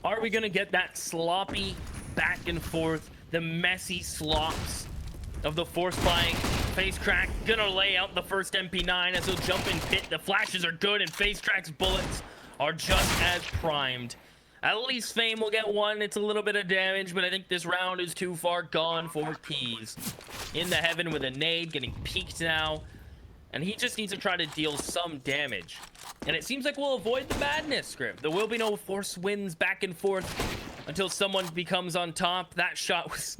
are we going to get that sloppy back and forth, the messy slops of the force buying? FaceCrack gonna lay out the first MP9 as he'll jump in pit. The flashes are good, and FaceCrack's bullets are just as primed. At least Fame will get one. It's a little bit of damage, but I think this round is too far gone for Keys. In the heaven with a nade, getting peeked now. And he just needs to try to deal some damage. And it seems like we'll avoid the madness, Scriv. There will be no force wins back and forth until someone becomes on top. That shot was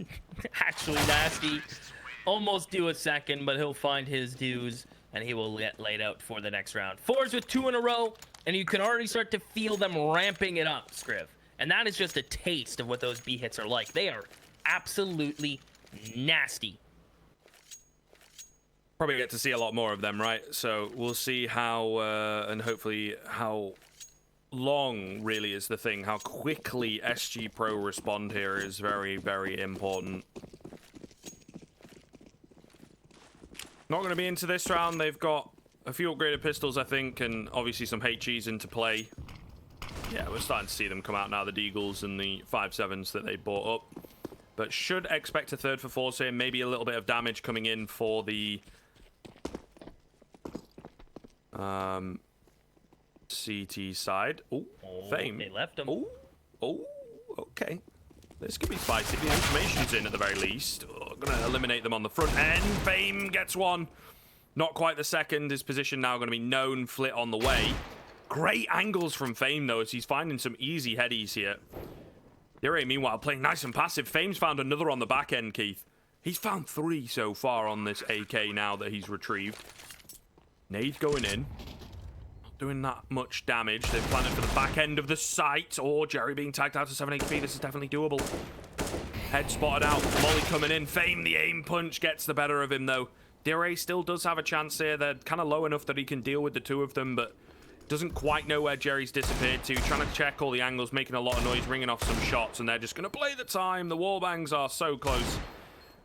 actually nasty. Almost due a second, but he'll find his dues, and he will get laid out for the next round. FORZE with 2 in a row, and you can already start to feel them ramping it up, Scriv. And that is just a taste of what those B hits are like. They are absolutely nasty. Probably get to see a lot more of them, right? So we'll see how, and hopefully how long really is the thing. How quickly SG.PRO respond here is very, very important. Not going to be into this round. They've got a few upgraded pistols, I think, and obviously some HEs into play. Yeah, we're starting to see them come out now, the Deagles and the 5.7s that they bought up. But should expect a third for FORZE here. Maybe a little bit of damage coming in for the CT side. Oh, Fame. They left him. Oh, okay. This could be spicy. The information's in at the very least. Gonna eliminate them on the front end. Fame gets one. Not quite the second. His position now going to be known. Flit on the way. Great angles from Fame, though, as he's finding some easy headies here. Yuri, meanwhile, playing nice and passive. Fame's found another on the back end, Keith. He's found 3 so far on this AK now that he's retrieved. Nade going in. Not doing that much damage. They've planted for the back end of the site. Oh, Jerry being tagged out to 7 HP. This is definitely doable. Head spotted out. Molly coming in. Fame, the aim punch, gets the better of him, though. Dire still does have a chance here. They're kind of low enough that he can deal with the two of them, but doesn't quite know where Jerry's disappeared to. Trying to check all the angles, making a lot of noise, ringing off some shots, and they're just going to play the time. The wallbangs are so close,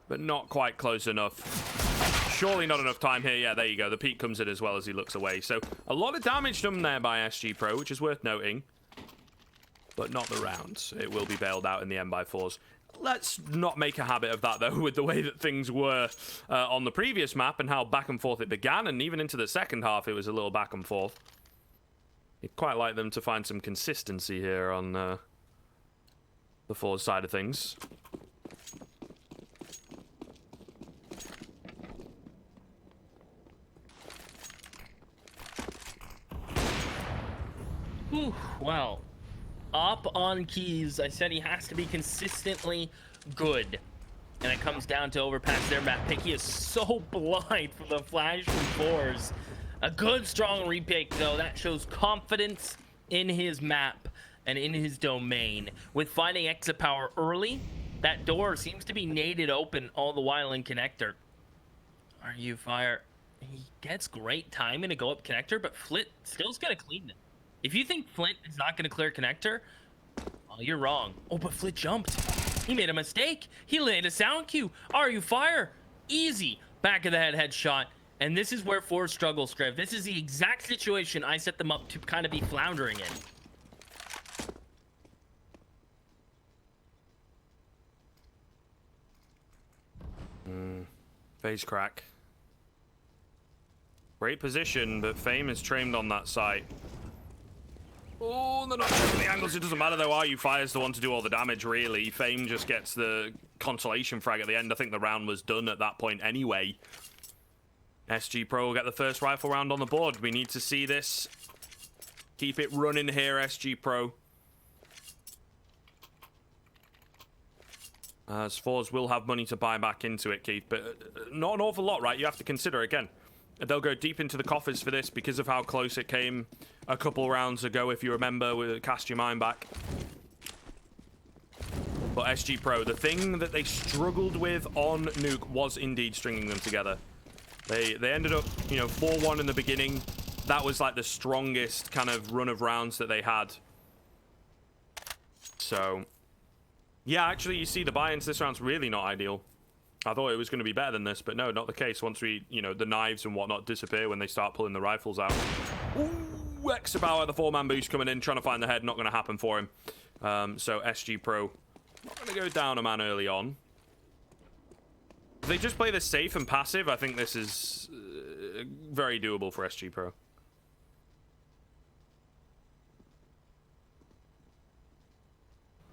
but not quite close enough. Surely not enough time here. Yeah, there you go. The peak comes in as well as he looks away. So a lot of damage done there by SG.PRO, which is worth noting, but not the rounds. It will be bailed out in the end by FORZE. Let's not make a habit of that, though, with the way that things were on the previous map and how back and forth it began, and even into the second half, it was a little back and forth. You'd quite like them to find some consistency here on the FORZE side of things. Whew, well, up on Keys, I said he has to be consistently good. And it comes down to overpass there. Matt Picky is so blind from the flash from FORZE. A good, strong repick, though. That shows confidence in his map and in his domain. With finding exit power early, that door seems to be naded open all the while in connector. Are you fire? He gets great timing to go up connector, but Flint still's going to clean it. If you think Flint is not going to clear connector, well, you're wrong. Oh, but Flint jumped. He made a mistake. He laid a sound cue. Are you fire? Easy. Back of the head headshot. And this is where FORZE struggles, Scriv. This is the exact situation I set them up to kind of be floundering in. Phase crack. Great position, but Fame is trained on that site. Oh, they're not checking the angles. It doesn't matter, though. RU Fire's the one to do all the damage, really. Fame just gets the consolation frag at the end. I think the round was done at that point anyway. SG.PRO will get the first rifle round on the board. We need to see this. Keep it running here, SG.PRO. As FORZE will have money to buy back into it, Keith, but not an awful lot, right? You have to consider, again, they'll go deep into the coffers for this because of how close it came a couple rounds ago, if you remember, cast your mind back. But SG.PRO, the thing that they struggled with on Nuke was indeed stringing them together. They ended up, you know, 4-1 in the beginning. That was like the strongest kind of run of rounds that they had. So, yeah, actually, you see the buy-ins this round's really not ideal. I thought it was going to be better than this, but no, not the case. Once we, you know, the knives and whatnot disappear when they start pulling the rifles out. Ooh, Exabauer, the 4-man boost coming in, trying to find the head. Not going to happen for him. So SG.PRO not going to go down a man early on. If they just play this safe and passive, I think this is very doable for SG.PRO.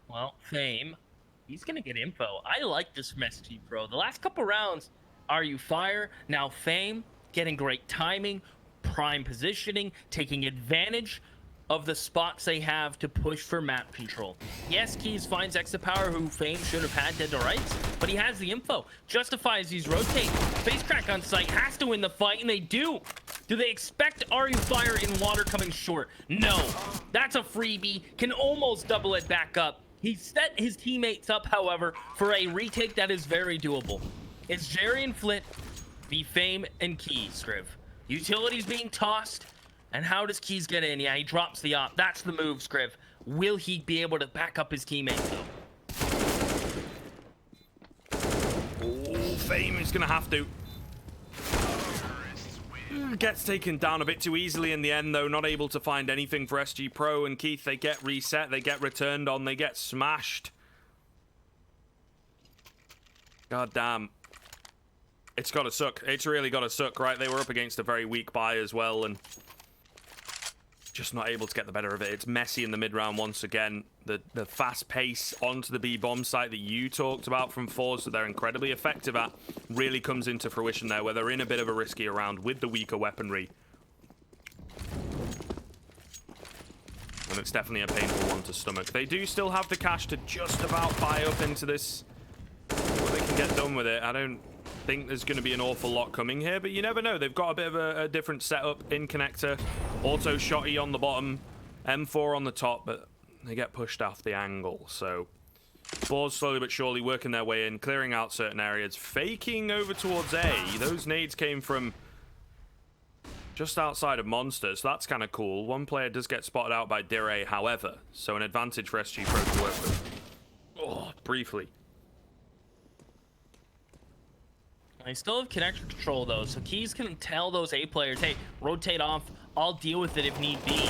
Well, Fame, he's going to get info. I like this from SG.PRO. The last couple rounds, are you fire? Now Fame, getting great timing, prime positioning, taking advantage of the spots they have to push for map control. Yes, Keys finds exit power, who Fame should have had dead to rights, but he has the info. Justifies these rotate. Face crack on site, has to win the fight, and they do. Do they expect RU Fire in water coming short? No. That's a freebie. Can almost double it back up. He set his teammates up, however, for a retake that is very doable. It's Jerry and Flint, the Fame and Keys, Scriv. Utilities being tossed. And how does Keys get in? Yeah, he drops the op. That's the move, Scriv. Will he be able to back up his teammates, though? Oh, Fame is going to have to. Gets taken down a bit too easily in the end, though. Not able to find anything for SG.PRO and Keith. They get reset. They get returned on. They get smashed. God damn. It's got to suck. It's really got to suck, right? They were up against a very weak buy as well, and just not able to get the better of it. It's messy in the mid-round once again. The fast pace onto the B-bomb site that you talked about from FORZE that they're incredibly effective at really comes into fruition there, where they're in a bit of a risky round with the weaker weaponry. And it's definitely a painful one to stomach. They do still have the cash to just about buy up into this. What they can get done with it, I don't think there's going to be an awful lot coming here, but you never know. They've got a bit of a different setup in connector. Auto shotty on the bottom, M4 on the top, but they get pushed off the angle. So FORZE slowly but surely working their way in, clearing out certain areas, faking over towards A. Those nades came from just outside of Monster, so that's kind of cool. One player does get spotted out by Dire, however, so an advantage for SG.PRO to work with. Oh, briefly. I still have connector control though, so Keys can tell those A players, hey, rotate off, I'll deal with it if need be.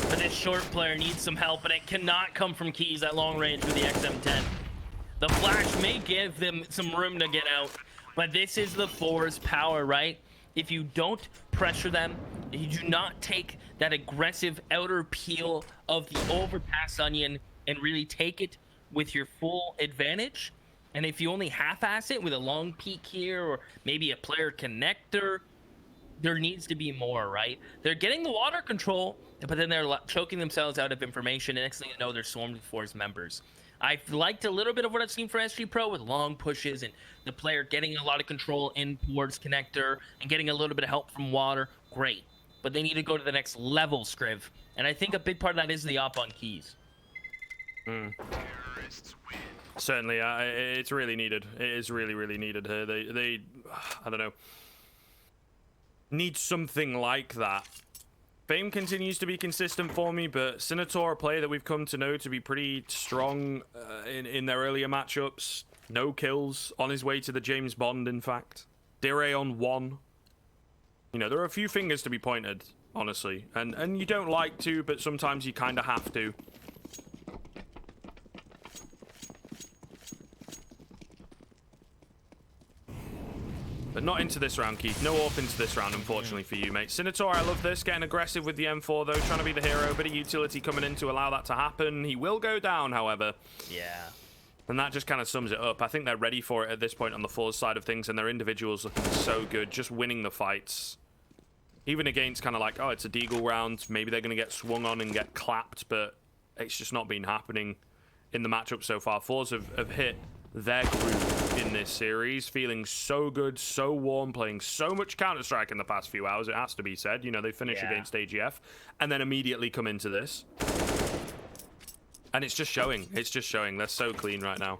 But this short player needs some help, and it cannot come from Keys at long range with the XM10. The flash may give them some room to get out, but this is the FORZE power, right? If you don't pressure them, you do not take that aggressive outer peel of the overpass onion and really take it with your full advantage. And if you only half-ass it with a long peek here or maybe a player connector, there needs to be more, right? They're getting the water control, but then they're choking themselves out of information. And next thing you know, they're swarmed with FORZE members. I've liked a little bit of what I've seen for SG.PRO with long pushes and the player getting a lot of control in towards connector and getting a little bit of help from water. Great. But they need to go to the next level, Scriv. And I think a big part of that is the op on Keys. Certainly, it's really needed. It is really, really needed here. They, I don't know, need something like that. Fame continues to be consistent for me, but Senator, a player that we've come to know to be pretty strong in their earlier matchups. No kills, on his way to the James Bond, in fact. Dire on 1. You know, there are a few fingers to be pointed, honestly. And you don't like to, but sometimes you kind of have to. But not into this round, Keith. No AWP into this round, unfortunately for you, mate. Senator, I love this. Getting aggressive with the M4, though. Trying to be the hero. Bit of utility coming in to allow that to happen. He will go down, however. Yeah. And that just kind of sums it up. I think they're ready for it at this point on the FORZE side of things, and their individuals looking so good. Just winning the fights. Even against kind of like, oh, it's a Deagle round. Maybe they're going to get swung on and get clapped, but it's just not been happening in the matchup so far. FORZE have hit their groove in this series, feeling so good, so warm, playing so much Counter-Strike in the past few hours, it has to be said. You know, they finish against AGF and then immediately come into this. And it's just showing. It's just showing. They're so clean right now.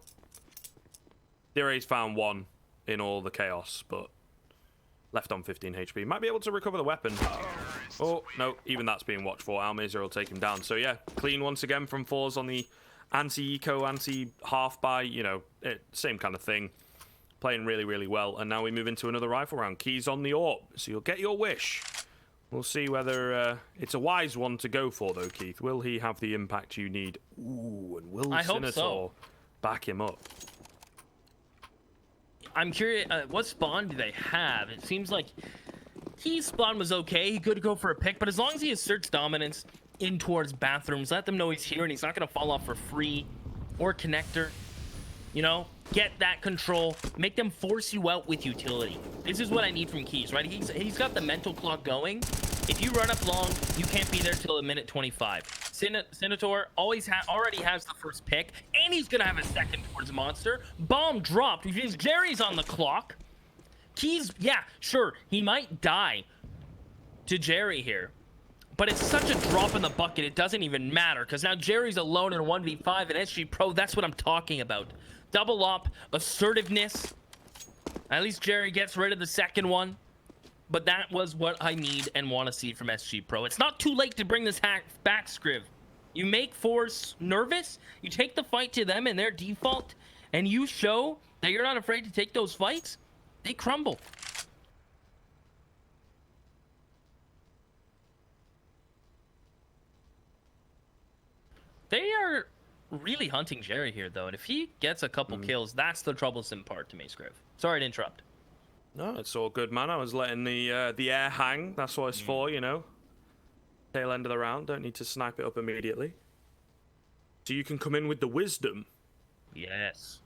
Dire's found 1 in all the chaos, but left on 15 HP. Might be able to recover the weapon. Oh, no. Even that's being watched for. Almazir will take him down. So, yeah, clean once again from FORZE on the anti-eco, anti-half-buy, you know, same kind of thing. Playing really, really well. And now we move into another rifle round. Keys on the AWP, so you'll get your wish. We'll see whether it's a wise one to go for, though, Keith. Will he have the impact you need? Ooh, and will Senator back him up? I'm curious, what spawn do they have? It seems like Keys' spawn was okay. He could go for a pick, but as long as he asserts dominance in towards bathrooms, let them know he's here and he's not going to fall off for free or connector. You know, get that control, make them force you out with utility. This is what I need from Keys, right? He's got the mental clock going. If you run up long, you can't be there till a minute 25. Senator already has the first pick, and he's gonna have a second towards Monster. Bomb dropped because Jerry's on the clock. Keys, yeah, sure, he might die to Jerry here, but it's such a drop in the bucket, it doesn't even matter, because now Jerry's alone in 1v5, and SG.PRO, that's what I'm talking about. Double up, assertiveness. At least Jerry gets rid of the second one. But that was what I need and want to see from SG.PRO. It's not too late to bring this hack back, Scriv. You make FORZE nervous, you take the fight to them in their default, and you show that you're not afraid to take those fights, they crumble. They are really hunting Jerry here, though, and if he gets a couple kills, that's the troublesome part to me, Scriv. Sorry to interrupt. No, it's all good, man. I was letting the air hang. That's what it's for, you know. Tail end of the round. Don't need to snipe it up immediately. So you can come in with the wisdom. Yes.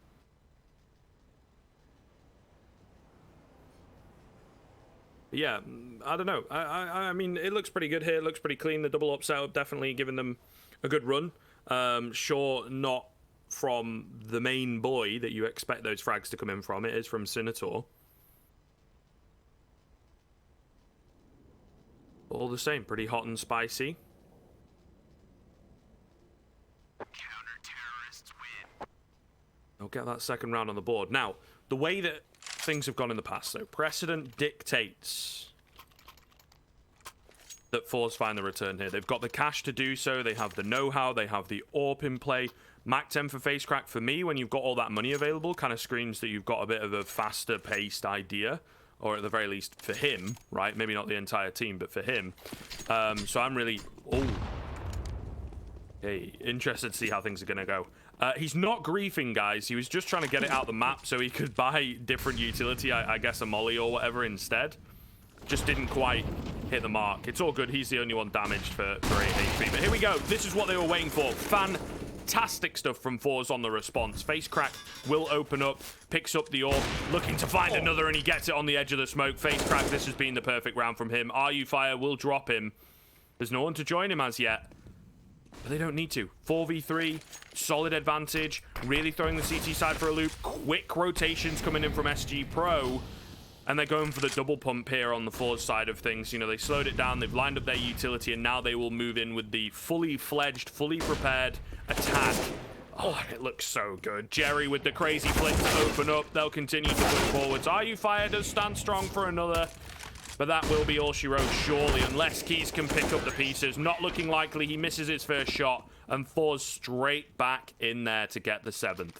Yeah, I don't know. I mean, it looks pretty good here. It looks pretty clean. The double up setup definitely giving them a good run. Sure, not from the main boy that you expect those frags to come in from. It is from Senator. All the same, pretty hot and spicy. get that second round on the board. Now, the way that things have gone in the past, though, precedent dictates that FORZE find the return here. They've got the cash to do so. They have the know-how. They have the AWP in play. Mac 10 for face crack, for me, when you've got all that money available, kind of screams that you've got a bit of a faster-paced idea. Or at the very least, for him, right? Maybe not the entire team, but for him. So I'm really... Oh. Hey, interested to see how things are going to go. He's not griefing, guys. He was just trying to get it out the map so he could buy different utility, I guess a molly or whatever instead. Just didn't quite hit the mark. It's all good. He's the only one damaged for 8 HP. But here we go. This is what they were waiting for. Fantastic stuff from FORZE on the response. Face crack will open up, picks up the orb, looking to find another, and he gets it on the edge of the smoke. Face crack, this has been the perfect round from him. RU Fire will drop him. There's no one to join him as yet. But they don't need to. 4v3, solid advantage, really throwing the CT side for a loop. Quick rotations coming in from SG.PRO. And they're going for the double pump here on the FORZE side of things. You know, they slowed it down, they've lined up their utility, and now they will move in with the fully fledged, fully prepared attack. Oh, it looks so good. Jerry with the crazy flick to open up. They'll continue to push forwards. RU Fire does stand strong for another. But that will be all she wrote, surely, unless Keys can pick up the pieces. Not looking likely. He misses his first shot, and FORZE straight back in there to get the 7th.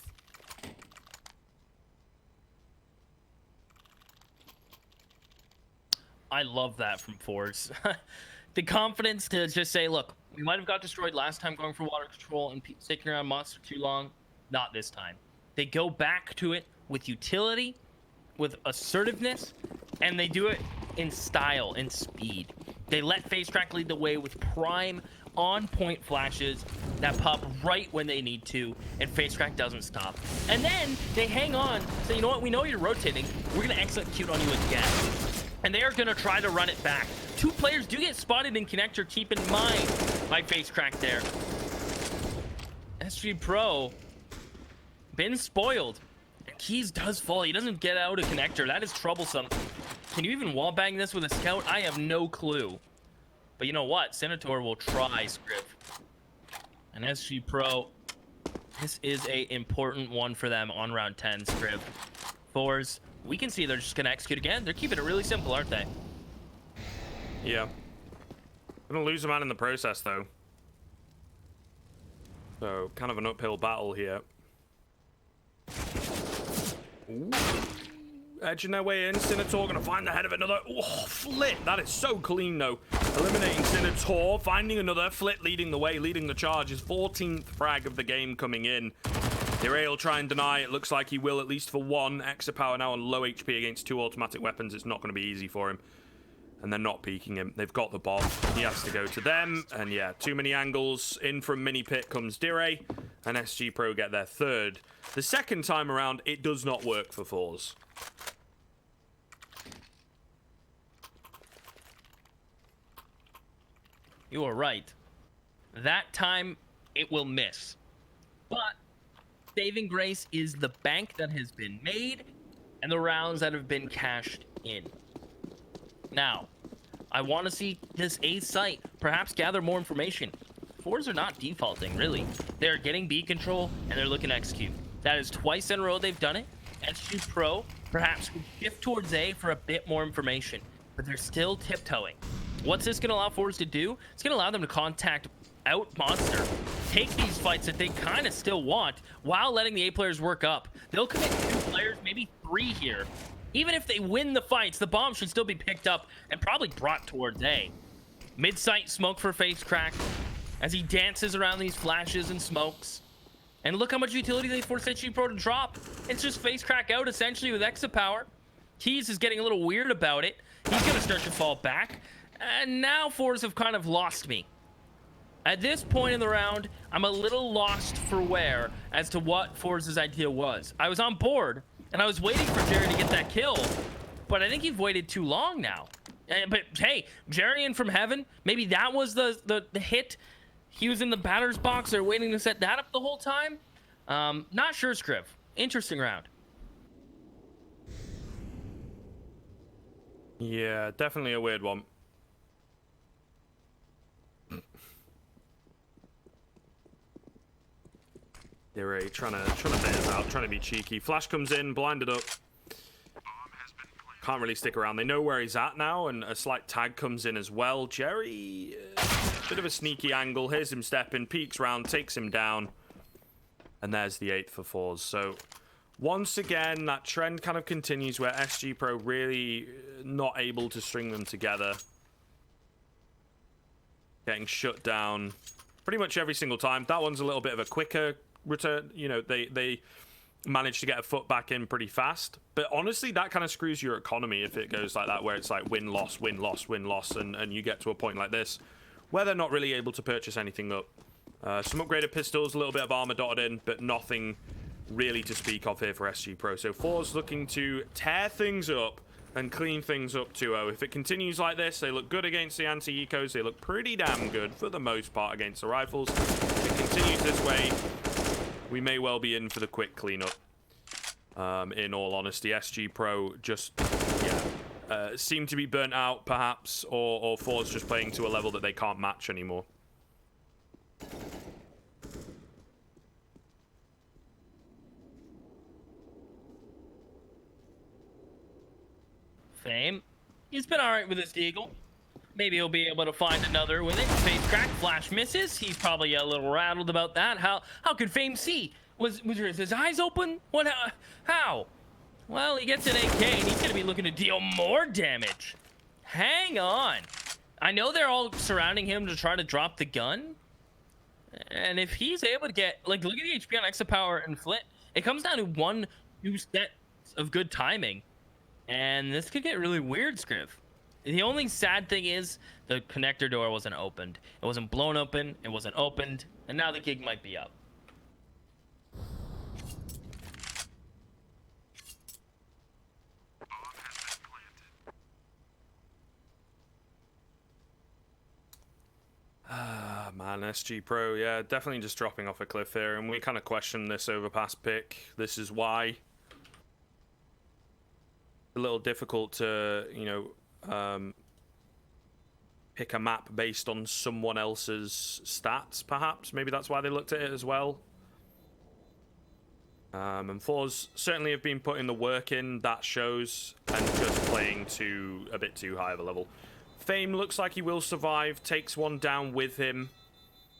I love that from FORZE. The confidence to just say, look, we might have got destroyed last time going for water control and sticking around monster too long. Not this time. They go back to it with utility, with assertiveness, and they do it in style and speed. They let face crack lead the way with prime on-point flashes that pop right when they need to, and face crack doesn't stop. And then they hang on, say, you know what, we know you're rotating, we're gonna execute on you again. And they are gonna try to run it back. 2 players do get spotted in connector, keep in mind, by face crack there. SG.PRO been spoiled. Keys does fall. He doesn't get out of connector. That is troublesome. Can you even wallbang this with a scout? I have no clue. But you know what? Senator will try, Scriv. And SG.PRO, this is a important one for them on round 10, Scriv. FORZE, we can see they're just going to execute again. They're keeping it really simple, aren't they? Yeah. Gonna lose a man in the process, though. So, kind of an uphill battle here. Ooh. Edging their way in. Senator gonna find the head of another. Oh, Flit. That is so clean, though. Eliminating Senator, finding another. Flit leading the way, leading the charge. His 14th frag of the game coming in. Irae will try and deny. It looks like he will, at least for one. Exapower now on low HP against 2 automatic weapons. It's not going to be easy for him. And they're not peeking him. They've got the bomb. He has to go to them. And yeah, too many angles. In from mini pit comes Irae. And SG.PRO get their 3rd. The second time around, it does not work for FORZE. You are right. That time, it will miss. But saving grace is the bank that has been made and the rounds that have been cashed in. Now, I want to see this A site perhaps gather more information. FORZE are not defaulting, really. They're getting B control, and they're looking to execute. That is twice in a row they've done it. SG.PRO perhaps could shift towards A for a bit more information, but they're still tiptoeing. What's this going to allow FORZE to do? It's going to allow them to contact out monster, take these fights that they kind of still want, while letting the A players work up. They'll commit 2 players, maybe 3 here. Even if they win the fights, the bomb should still be picked up and probably brought towards A. Mid-sight smoke for face crack as he dances around these flashes and smokes. And look how much utility they force SG.PRO to drop. It's just face crack out essentially with Exapower. Keys is getting a little weird about it. He's going to start to fall back. And now FORZE have kind of lost me. At this point in the round, I'm a little lost for wear as to what FORZE's idea was. I was on board, and I was waiting for Jerry to get that kill, but I think you've waited too long now. But hey, Jerry in from heaven, maybe that was the hit. He was in the batter's box. They're waiting to set that up the whole time. Not sure, Scriv. Interesting round. Yeah, definitely a weird one. They're trying to bait us out, trying to be cheeky. Flash comes in, blinded up. Can't really stick around. They know where he's at now, and a slight tag comes in as well. Jerry, bit of a sneaky angle. Here's him stepping, peeks round, takes him down. And there's the 8th for FORZE. So, once again, that trend kind of continues where SG.PRO really not able to string them together. Getting shut down pretty much every single time. That one's a little bit of a quicker return. You know, they managed to get a foot back in pretty fast. But honestly, that kind of screws your economy if it goes like that, where it's like win, loss, win, loss, win, loss, and you get to a point like this where they're not really able to purchase anything up. Some upgraded pistols, a little bit of armor dotted in, but nothing really to speak of here for SG.PRO. So FORZE looking to tear things up and clean things up 2-0. If it continues like this, they look good against the anti-ecos. They look pretty damn good for the most part against the rifles. If it continues this way, we may well be in for the quick cleanup. In all honesty, SG.PRO just, seem to be burnt out, perhaps, or FORZE just playing to a level that they can't match anymore. Fame. He's been alright with his deagle. Maybe he'll be able to find another with it. Face crack, flash misses. He's probably a little rattled about that. How could Fame see? Was his eyes open? What? How? Well, he gets an AK, and he's going to be looking to deal more damage. Hang on. I know they're all surrounding him to try to drop the gun. And if he's able to get... Like, look at the HP on Extra Power and Flit. It comes down to 1-2 sets of good timing. And this could get really weird, Scriv. The only sad thing is the connector door wasn't opened. It wasn't blown open. It wasn't opened. And now the gig might be up. Man, SG.PRO, yeah, definitely just dropping off a cliff here, and we kind of question this overpass pick. This is why. A little difficult to, you know, pick a map based on someone else's stats, perhaps. Maybe that's why they looked at it as well. And FORZE certainly have been putting the work in, that shows, and just playing to a bit too high of a level. Fame looks like he will survive, takes one down with him.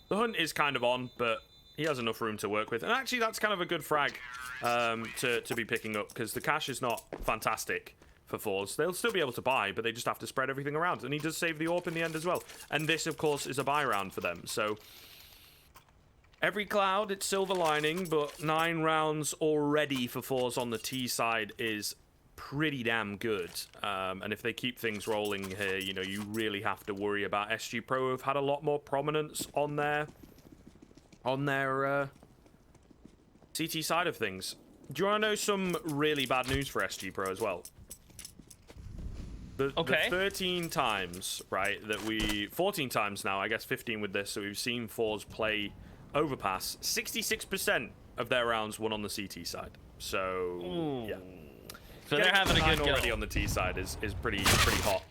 The hunt is kind of on, but he has enough room to work with. And actually, that's kind of a good frag to be picking up, because the cash is not fantastic for FORZE. They'll still be able to buy, but they just have to spread everything around. And he does save the AWP in the end as well. And this, of course, is a buy round for them. So every cloud, it's silver lining, but 9 rounds already for FORZE on the T side is pretty damn good. And if they keep things rolling here, you know, you really have to worry about SG.PRO have had a lot more prominence on their CT side of things. Do you want to know some really bad news for SG.PRO as well? The 13 times, right, 14 times now, I guess 15 with this, so we've seen FORZE play overpass, 66% of their rounds won on the CT side. So, ooh, yeah. So they're having a good go. Already on the T side is pretty hot.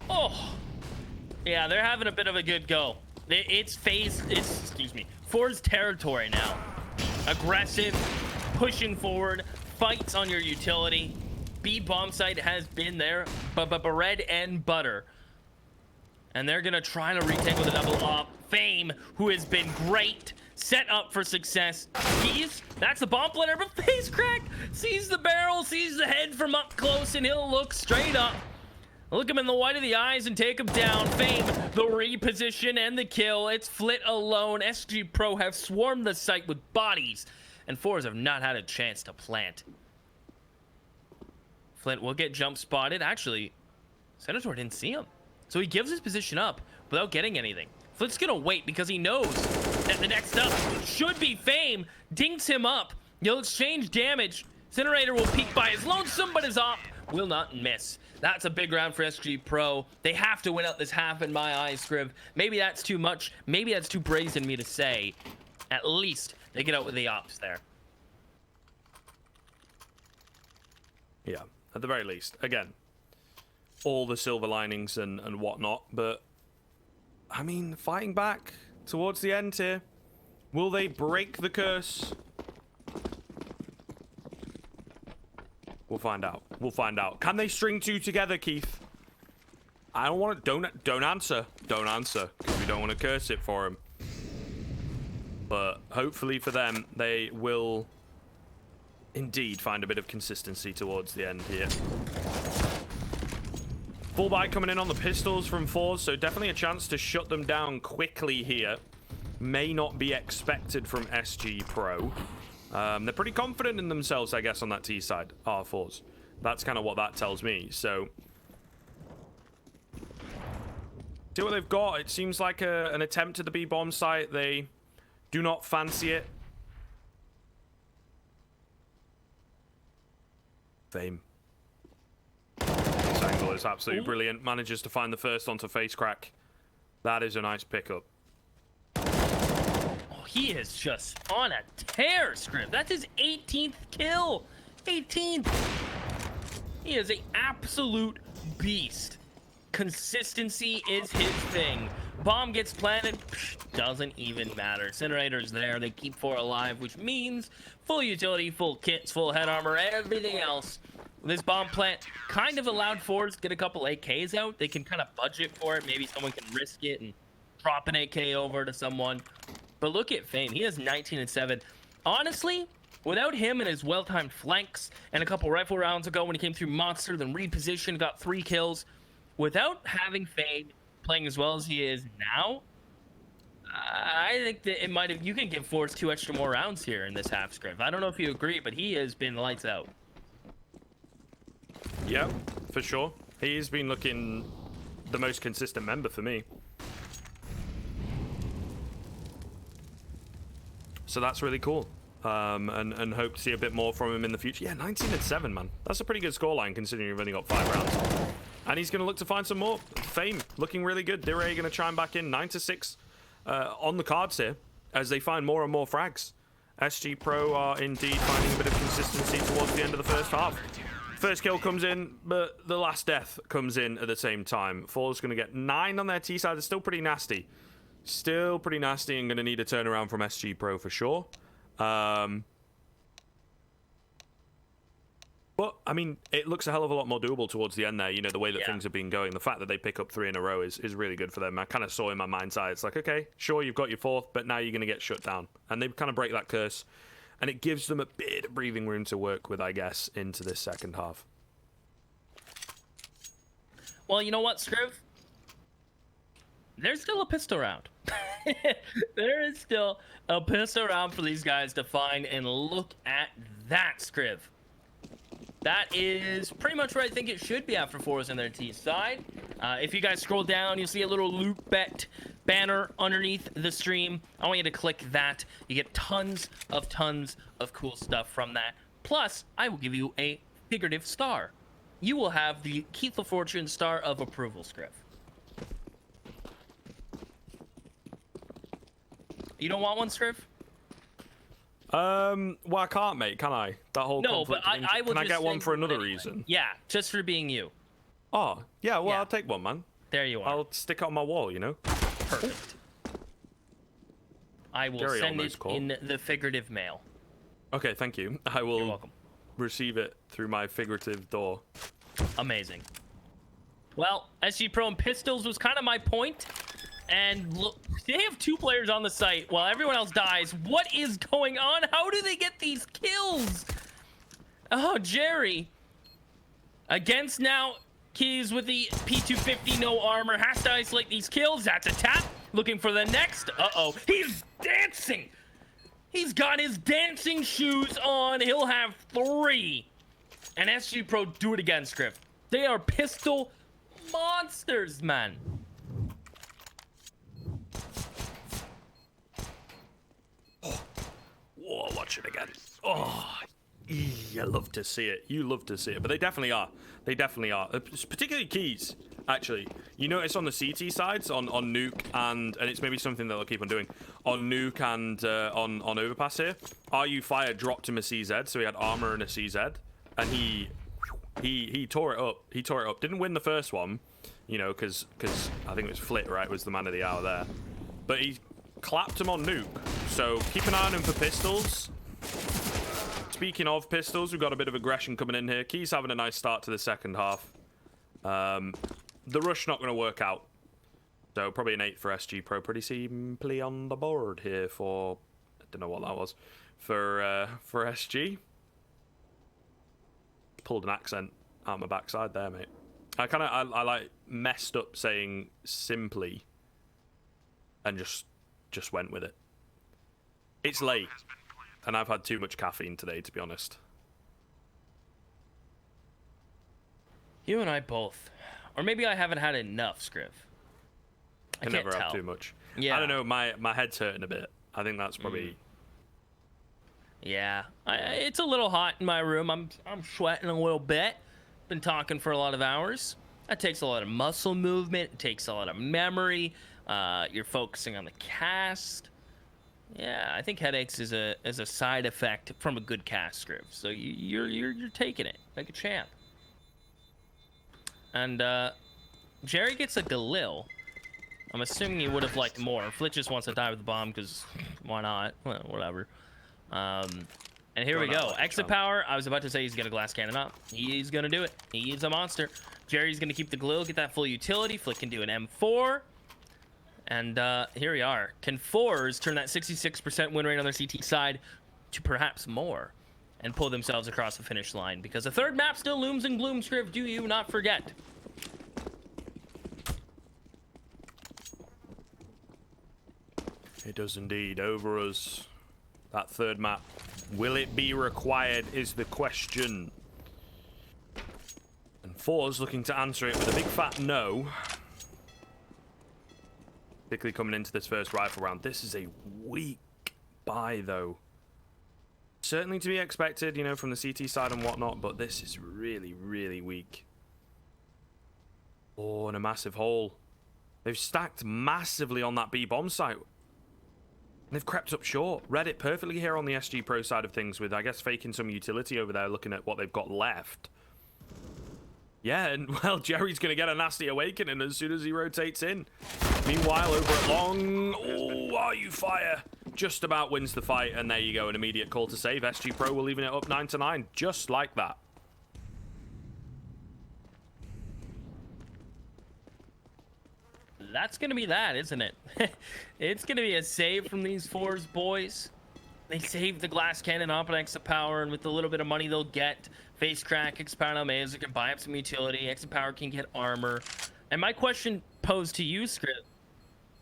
Oh, yeah, they're having a bit of a good go. It's FORZE territory now. Aggressive, pushing forward, fights on your utility. B bomb site has been there, but bread and butter. And they're gonna try to retake with a double off. Fame, who has been great, set up for success. That's the bomb planner, but face crack sees the barrel, sees the head from up close, and he'll look straight up. Look him in the white of the eyes and take him down. Fame, the reposition and the kill. It's Flit alone. SG.PRO have swarmed the site with bodies, and FORZE have not had a chance to plant. Flit will get jump spotted. Actually, Senator didn't see him, so he gives his position up without getting anything. Flit's gonna wait because he knows that the next up should be Fame. Dinks him up. He'll exchange damage. Incinerator will peek by his lonesome, but his op will not miss. That's a big round for SG.PRO. They have to win out this half in my eyes, Scriv. Maybe that's too much. Maybe that's too brazen me to say. At least they get out with the ops there. Yeah, at the very least. Again, all the silver linings and whatnot, but I mean, fighting back towards the end here. Will they break the curse? We'll find out. We'll find out. Can they string two together, Keith? I don't want to... Don't answer. Don't answer. Because we don't want to curse it for him. But hopefully for them, they will indeed find a bit of consistency towards the end here. Full buy coming in on the pistols from FORZE, so definitely a chance to shut them down quickly here. May not be expected from SG.PRO. They're pretty confident in themselves, I guess, on that T side. FORZE. That's kind of what that tells me, so... See what they've got. It seems like an attempt at the B-bomb site. They do not fancy it. Fame. This angle is absolutely brilliant. Manages to find the first onto face crack. That is a nice pickup. Oh, he is just on a tear, Scrib. That's his 18th kill. 18th. He is an absolute beast. Consistency is his thing. Bomb gets planted, doesn't even matter. Incinerator's there. They keep 4 alive, which means full utility, full kits, full head armor, everything else. This bomb plant kind of allowed FORZE to get a couple AKs out. They can kind of budget for it. Maybe someone can risk it and drop an AK over to someone. But look at Fame. He has 19 and 7. Honestly, without him and his well-timed flanks and a couple rifle rounds ago when he came through Monster, then repositioned, got 3 kills. Without having Fade playing as well as he is now, I think that it might have. You can give FORZE 2 extra more rounds here in this half script. I don't know if you agree, but he has been lights out. Yeah, for sure. He's been looking the most consistent member for me. So that's really cool. And hope to see a bit more from him in the future. Yeah, 19 and 7, man. That's a pretty good scoreline considering you've only got 5 rounds. And he's going to look to find some more. Fame looking really good. Dire going to chime back in. 9 to 6 on the cards here as they find more and more frags. SG.PRO are indeed finding a bit of consistency towards the end of the first half. First kill comes in, but the last death comes in at the same time. FORZE going to get 9 on their T side. It's still pretty nasty. Still pretty nasty and going to need a turnaround from SG.PRO for sure. But, I mean, it looks a hell of a lot more doable towards the end there. You know, the way that things have been going. The fact that they pick up 3 in a row is really good for them. I kind of saw in my mind's eye, it's like, okay, sure, you've got your 4th, but now you're going to get shut down. And they kind of break that curse. And it gives them a bit of breathing room to work with, I guess, into this second half. Well, you know what, Scriv? There's still a pistol round. There is still a pistol round for these guys to find, and look at that, Scriv. That is pretty much where I think it should be after FORZE on their T side. If you guys scroll down, you'll see a little loot bet banner underneath the stream. I want you to click that. You get tons of cool stuff from that. Plus, I will give you a figurative star. You will have the Keith LaFortune Star of Approval, Script. You don't want one, Script? Well, I can't, mate, can I? That whole no, but I will. Can I get one for another reason? Yeah, just for being you. Oh, yeah, well, I'll take one, man. There you are. I'll stick it on my wall, you know? Perfect. I will send it in the figurative mail. Okay, thank you. I will You're welcome. Receive it through my figurative door. Amazing. Well, SG.PRO and pistols was kind of my point. And look, they have 2 players on the site while everyone else dies. What is going on? How do they get these kills? Oh, Jerry. Against now, Keys with the P250, no armor. Has to isolate these kills. That's a tap. Looking for the next. Uh-oh. He's dancing. He's got his dancing shoes on. He'll have 3. And SG.PRO do it again, Script. They are pistol monsters, man. Oh, watch it again. Oh, you love to see it. You love to see it. But they definitely are. They definitely are. Particularly Keys, actually. You notice on the CT sides, on Nuke, and it's maybe something that they'll keep on doing, on Nuke and on Overpass here, RU Fire dropped him a CZ, so he had armor and a CZ, and he tore it up. He tore it up. Didn't win the first one, you know, because I think it was Flit, right, was the man of the hour there. But clapped him on nuke. So keep an eye on him for pistols. Speaking of pistols, we've got a bit of aggression coming in here. Key's having a nice start to the second half. The rush not going to work out. So probably an 8 for SG.PRO. Pretty simply on the board here for... I don't know what that was. For SG. Pulled an accent out my backside there, mate. I like messed up saying simply and just went with it. It's late. And I've had too much caffeine today, to be honest. You and I both. Or maybe I haven't had enough, Scriv. I can't never tell. have too much. Yeah. I don't know, my head's hurting a bit. I think that's probably... Yeah. It's a little hot in my room. I'm sweating a little bit. Been talking for a lot of hours. That takes a lot of muscle movement. It takes a lot of memory. You're focusing on the cast. Yeah, I think headaches is a side effect from a good cast, Scriv. So you're taking it like a champ. And Jerry gets a Galil. I'm assuming he would have liked more. Flitch just wants to die with the bomb because why not? Well, whatever. And here we go. Exit power. I was about to say he's gonna glass cannon up. He's gonna do it. He's a monster. Jerry's gonna keep the Galil, get that full utility. Flick can do an M4. And here we are. Can FORZE turn that 66% win rate on their CT side to perhaps more and pull themselves across the finish line? Because the third map still looms and glooms, Scriv. Do you not forget? It does indeed. Over us. That third map. Will it be required is the question. And FORZE looking to answer it with a big fat no. Particularly coming into this first rifle round. This is a weak buy, though. Certainly to be expected, you know, from the CT side and whatnot, but this is really, really weak. Oh, and a massive hole. They've stacked massively on that B bomb site. And they've crept up short. Read it perfectly here on the SG.PRO side of things with, I guess, faking some utility over there, looking at what they've got left. Yeah, and, well, Jerry's going to get a nasty awakening as soon as he rotates in. Meanwhile, over at long... Oh, are you fire? Just about wins the fight, and there you go, an immediate call to save. SG.PRO will leaving it up 9-9, just like that. That's going to be that, isn't it? It's going to be a save from these FORZE boys. They saved the glass cannon up on exit power, and with the little bit of money they'll get, face crack, exit power now Mazer can buy up some utility, exit power can get armor. And my question posed to you, Script,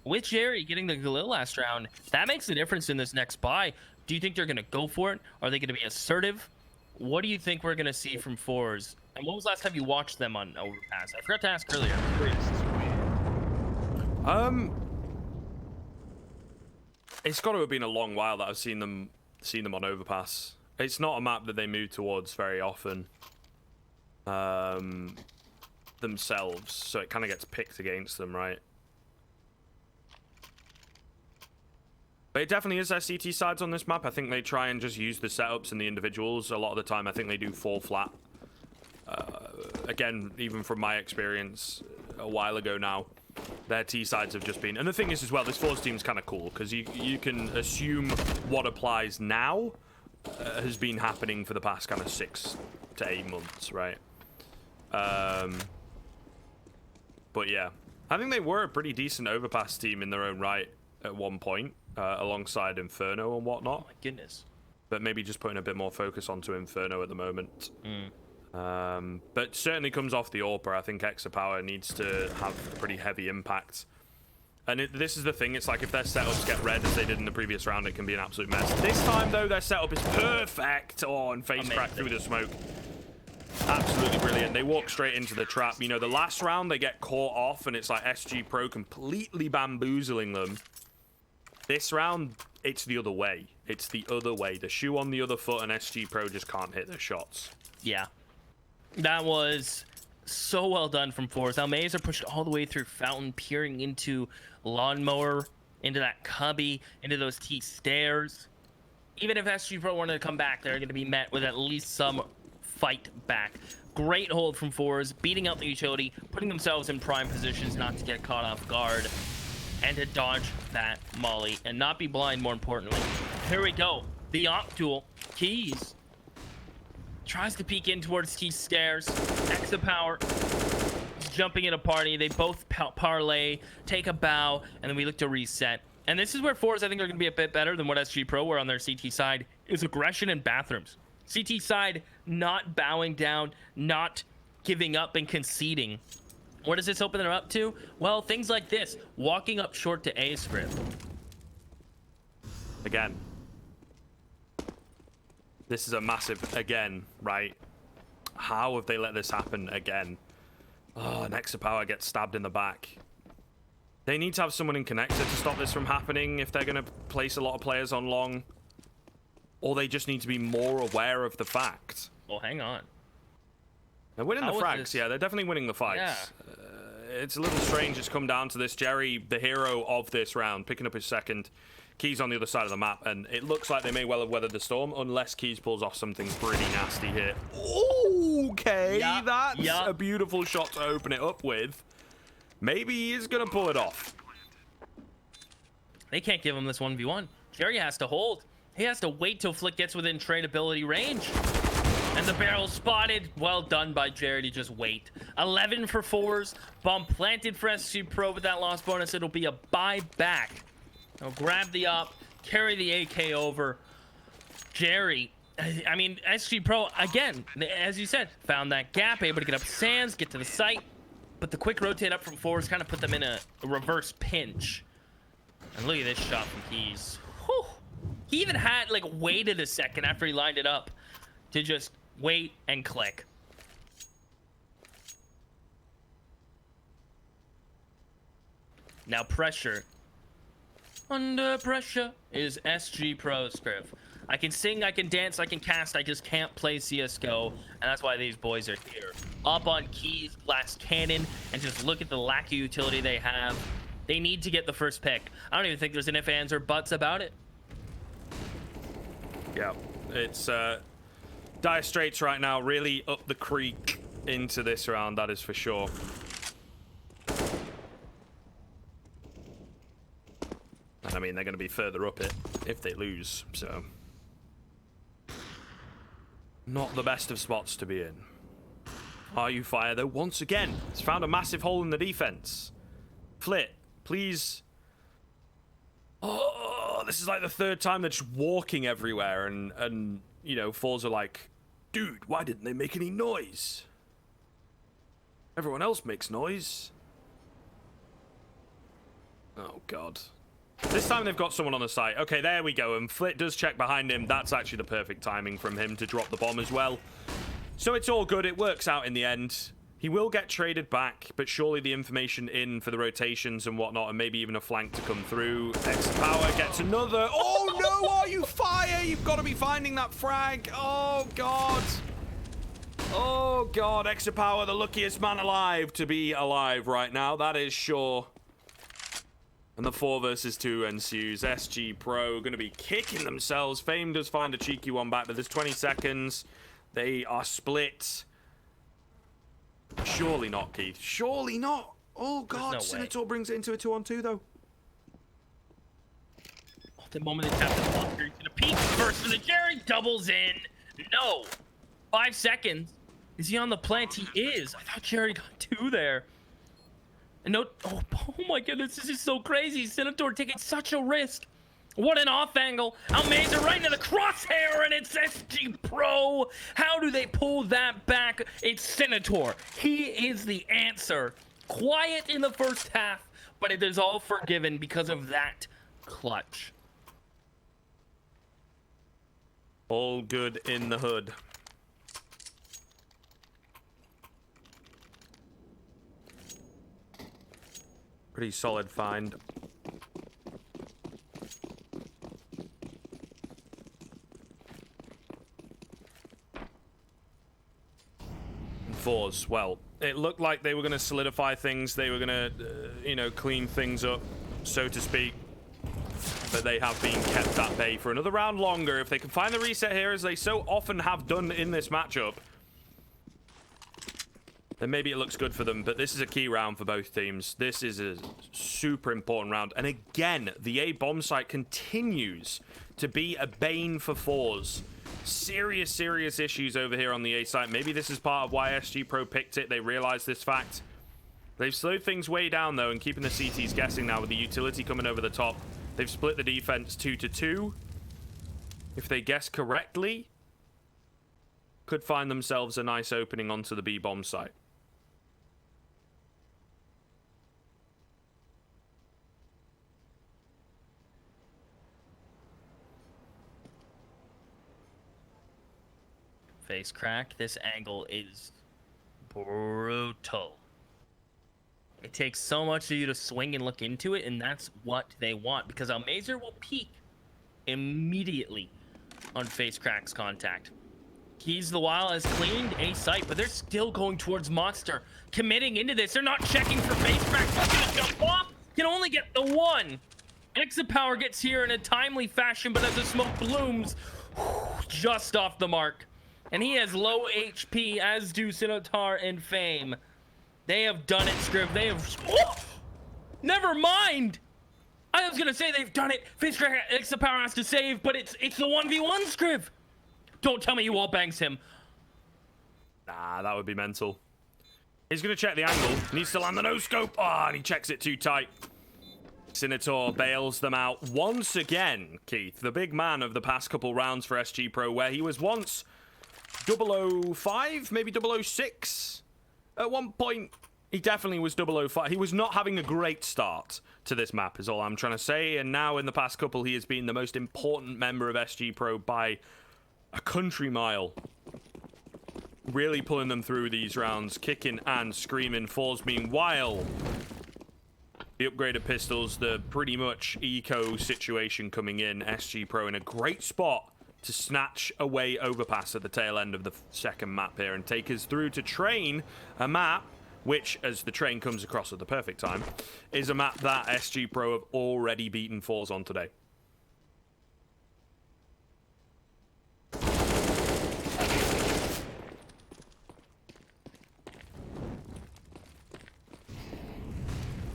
with Jerry getting the Galil last round, that makes a difference in this next buy. Do you think they're going to go for it? Are they going to be assertive? What do you think we're going to see from FORZE? And when was the last time you watched them on Overpass? I forgot to ask earlier. It's got to have been a long while that I've seen them on Overpass. It's not a map that they move towards very often themselves, so it kind of gets picked against them, right? But it definitely is their CT sides on this map. I think they try and just use the setups and the individuals. A lot of the time, I think they do fall flat. Again, even from my experience a while ago now, their T sides have just been... And the thing is as well, this FORZE team's kind of cool, because you can assume what applies now has been happening for the past kind of 6 to 8 months, right? But yeah, I think they were a pretty decent Overpass team in their own right at one point, alongside Inferno and whatnot. Oh my goodness. But maybe just putting a bit more focus onto Inferno at the moment. But certainly comes off the AWPer. I think Extra Power needs to have a pretty heavy impact. And this is the thing, it's like if their setups get red as they did in the previous round, it can be an absolute mess. This time, though, their setup is perfect. Oh, and face crack through the smoke. Absolutely brilliant. They walk straight into the trap. You know, the last round, they get caught off, and it's like SG.PRO completely bamboozling them. This round, it's the other way. It's the other way. The shoe on the other foot, and SG.PRO just can't hit their shots. Yeah. That was so well done from FORZE. Almazer pushed all the way through Fountain, peering into Lawnmower, into that cubby, into those T stairs. Even if SG.PRO wanted to come back, they're going to be met with at least some fight back. Great hold from FORZE, beating out the utility, putting themselves in prime positions not to get caught off guard. and to dodge that molly and not be blind, more importantly. Here we go. The op duel. Keys tries to peek in towards Keys Stairs. Extra power jumping in a party. They both parlay, take a bow, and then we look to reset. And this is where FORZE, I think, are going to be a bit better than what SG.PRO were on their CT side, is aggression in bathrooms. CT side not bowing down, not giving up and conceding. What does this open them up to? Well, things like this. Walking up short to A script. Again. This is a massive again, right? How have they let this happen again? Oh, Nexa Power gets stabbed in the back. They need to have someone in connector to stop this from happening if they're going to place a lot of players on long. Or they just need to be more aware of the fact. Well, hang on. They're winning the frags. Yeah, they're definitely winning the fights. Yeah. It's a little strange it's come down to this. Jerry, the hero of this round, picking up his second. Keys on the other side of the map, and it looks like they may well have weathered the storm, unless Keys pulls off something pretty nasty here. Okay, Yep, that's yep. a beautiful shot to open it up with. Maybe he is going to pull it off. They can't give him this 1v1. Jerry has to hold. He has to wait till Flick gets within tradability range. And the barrel spotted. Well done by Jerry to just wait. 11 for FORZE. Bomb planted for SG.PRO with that loss bonus. It'll be a buyback. Now grab the up, carry the AK over. Jerry, I mean, SG.PRO, again, as you said, found that gap, able to get up sands, get to the site. But the quick rotate up from FORZE kind of put them in a reverse pinch. And look at this shot from Keys. Whew. He even had, like, waited a second after he lined it up to just wait and click. Now pressure. Under pressure is SG.PRO script. I can sing, I can dance, I can cast, I just can't play CSGO, and that's why these boys are here. Up on Keys, glass cannon, and just look at the lack of utility they have. They need to get the first pick. I don't even think there's an ifs, ands, or buts about it. Yeah, it's dire straits right now, really up the creek into this round, that is for sure. And I mean, they're going to be further up it if they lose, so. Not the best of spots to be in. Are you fire, though? Once again, it's found a massive hole in the defense. Flit, please. Oh, this is like the third time they're just walking everywhere, and you know, FORZE are like, dude, why didn't they make any noise? Everyone else makes noise. Oh, God. This time they've got someone on the site. Okay, there we go. And Flit does check behind him. That's actually the perfect timing from him to drop the bomb as well. So it's all good. It works out in the end. He will get traded back, but surely the information in for the rotations and whatnot, and maybe even a flank to come through. Extra Power gets another. Oh, no, are you fire? You've got to be finding that frag. Oh, God. Oh, God. Extra Power, the luckiest man alive to be alive right now. That is sure. And the 4 versus 2 ensues. SG.PRO going to be kicking themselves. Fame does find a cheeky one back, but there's 20 seconds. They are split. Surely not, Keith. Surely not. Oh, God. No Senator brings it into a 2-on-2, though. The moment they tap the blocker, he's gonna peek first for the Jerry. Doubles in. No. 5 seconds. Is he on the plant? He is. I thought Jerry got 2 there. And no, oh my goodness, this is so crazy. Senator taking such a risk. What an off angle. Almazer right into the crosshair, and it's SG.PRO. How do they pull that back? It's Senator. He is the answer. Quiet in the first half, but it is all forgiven because of that clutch. All good in the hood. Pretty solid find. FORZE, well, it looked like they were going to solidify things. They were going to, you know, clean things up, so to speak. But they have been kept at bay for another round longer. If they can find the reset here, as they so often have done in this matchup, then maybe it looks good for them. But this is a key round for both teams. This is a super important round. And again, the A bomb site continues to be a bane for FORZE. Serious issues over here on the A site. Maybe this is part of why SG.PRO picked it. They realized this fact. They've slowed things way down, though, and keeping the CTs guessing now with the utility coming over the top. They've split the defense 2-2. If they guess correctly, could find themselves a nice opening onto the B bomb site. Face crack. This angle is brutal. It takes so much of you to swing and look into it, and that's what they want, because Almazer will peek immediately on face crack's contact. Keys the while has cleaned a site, but they're still going towards Monster, committing into this. They're not checking for face crack. Gonna jump off. Can only get the one. SG.PRO gets here in a timely fashion, but as the smoke blooms, just off the mark. And he has low HP, as do Sinotar and Fame. They have done it, Scriv. They have... Oh! Never mind! I was gonna say they've done it. Face crack, SG.PRO has to save, but it's the 1v1, Scriv. Don't tell me you wall bangs him. Nah, that would be mental. He's going to check the angle. Needs to land the no-scope. Oh, and he checks it too tight. Sinotar bails them out once again, Keith. The big man of the past couple rounds for SG.PRO, where he was once 005, maybe 006. At one point, he definitely was 005. He was not having a great start to this map, is all I'm trying to say. And now, in the past couple, he has been the most important member of SG.PRO by a country mile. Really pulling them through these rounds, kicking and screaming. FORZE meanwhile, the upgraded pistols, the pretty much eco situation coming in. SG.PRO in a great spot to snatch away overpass at the tail end of the second map here and take us through to train a map which, as the train comes across at the perfect time, is a map that SG.PRO have already beaten FORZE on today.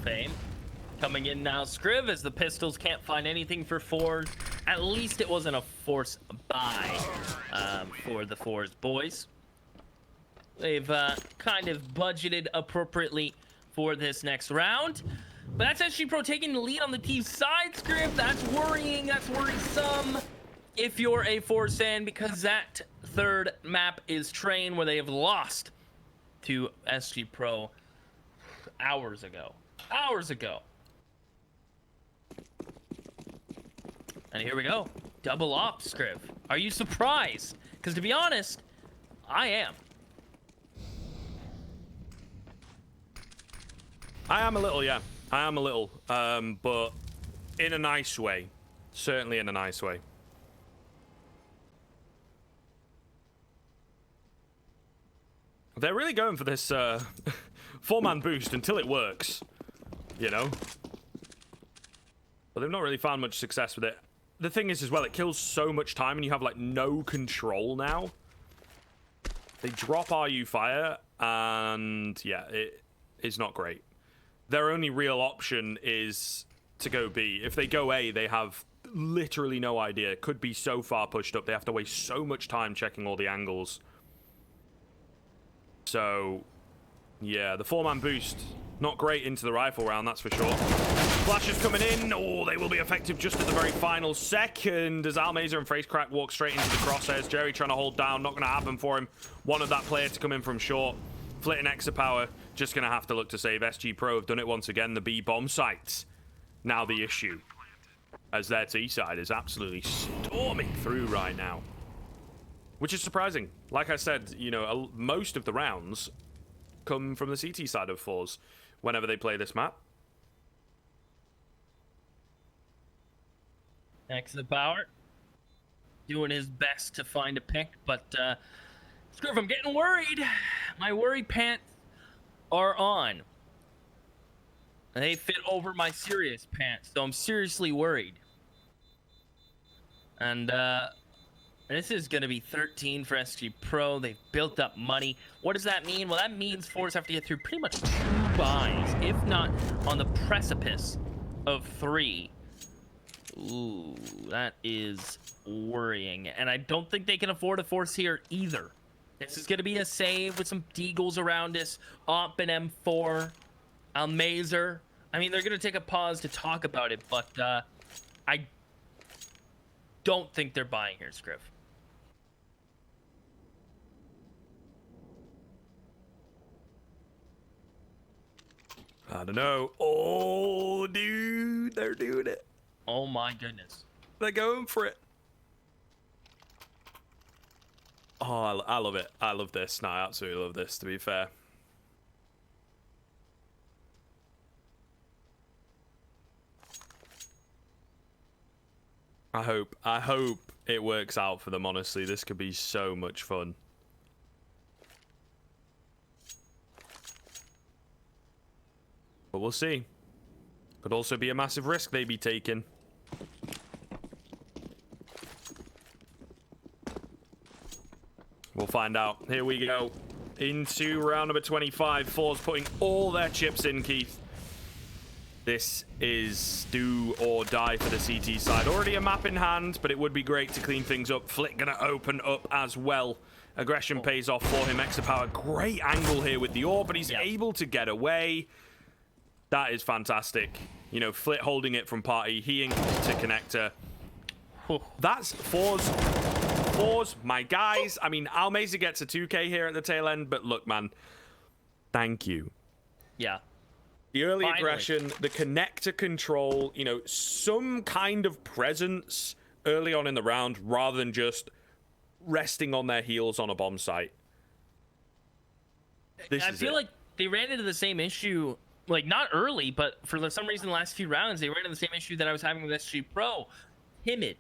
Fame coming in now, Scriv, as the pistols can't find anything for FORZE. At least it wasn't a force buy for the FORZE boys. They've kind of budgeted appropriately for this next round. But that's SG.PRO taking the lead on the team side, Scriv. That's worrying, that's worrisome if you're a FORZE fan, because that third map is Train, where they have lost to SG.PRO hours ago. And here we go. Double op, Scriv. Are you surprised? Because to be honest, I am. I am a little, yeah. I am a little. But in a nice way. Certainly in a nice way. They're really going for this four-man boost until it works. You know? But they've not really found much success with it. The thing is, as well, it kills so much time and you have, like, no control now. They drop RU fire, and, yeah, it is not great. Their only real option is to go B. If they go A, they have literally no idea. It could be so far pushed up. They have to waste so much time checking all the angles. So, yeah, the four-man boost, not great into the rifle round, that's for sure. Flashes coming in. Oh, they will be effective just at the very final second as Almazer and FaceCrack walk straight into the crosshairs. Jerry trying to hold down, not going to happen for him. Wanted that player to come in from short. Flit and Extra Power, just going to have to look to save. SG.PRO have done it once again. The B bomb sites now the issue, as their T side is absolutely storming through right now, which is surprising. Like I said, you know, most of the rounds come from the CT side of FORZE whenever they play this map. Extra Power doing his best to find a pick, but Scriv, I'm getting worried. My worry pants are on. They fit over my serious pants, so I'm seriously worried. And This is going to be 13 for SG.PRO. They've built up money. What does that mean? Well, that means FORZE have to get through pretty much 2 buys, if not on the precipice of 3. Ooh, that is worrying. And I don't think they can afford a force here either. This is going to be a save with some deagles around us. Op and M4. Almazer. I mean, they're going to take a pause to talk about it, but I don't think they're buying here, Scriv. I don't know. Oh, dude, they're doing it. Oh my goodness. They're going for it. Oh, I love it. I love this. No, I absolutely love this, to be fair. I hope it works out for them, honestly. This could be so much fun. But we'll see. Could also be a massive risk they be taking. We'll find out. Here we go. Into round number 25. FORZE putting all their chips in, Keith. This is do or die for the CT side. Already a map in hand, but it would be great to clean things up. Flick gonna open up as well. Aggression pays off for him. Extra power. Great angle here with the orb, but he's able to get away. That is fantastic. You know, Flit holding it from party. He to connector. That's FORZE, my guys. I mean, Almazer gets a 2K here at the tail end, but look, man. Thank you. Yeah. The early aggression, the connector control, you know, some kind of presence early on in the round rather than just resting on their heels on a bomb site. I feel like they ran into the same issue, like not early, but for some reason the last few rounds, they ran into the same issue that I was having with SG.PRO. Timid.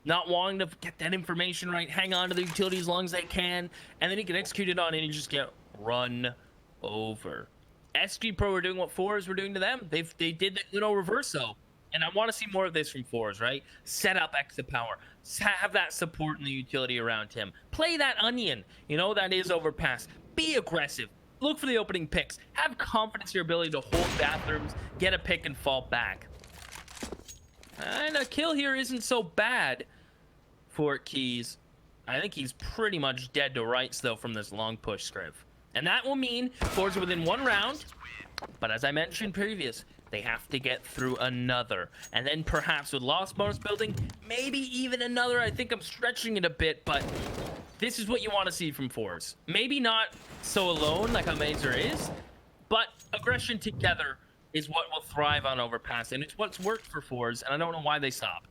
Not wanting to get that information right, hang on to the utility as long as they can, and then you get executed on and you just get run over. SG.PRO are doing what FORZE were doing to them. They did the Uno reverso, and I want to see more of this from FORZE, right? Set up extra power, have that support in the utility around him. Play that onion, you know, that is overpass. Be aggressive. Look for the opening picks. Have confidence in your ability to hold bathrooms, get a pick, and fall back. And a kill here isn't so bad for Keys. I think he's pretty much dead to rights, though, from this long push, Scriv. And that will mean FORZE within 1 round. But as I mentioned previous, they have to get through another. And then perhaps with lost bonus building, maybe even another. I think I'm stretching it a bit, but this is what you want to see from FORZE. Maybe not so alone like Almazer is, but aggression together is what will thrive on overpass, and it's what's worked for FORZE, and I don't know why they stopped.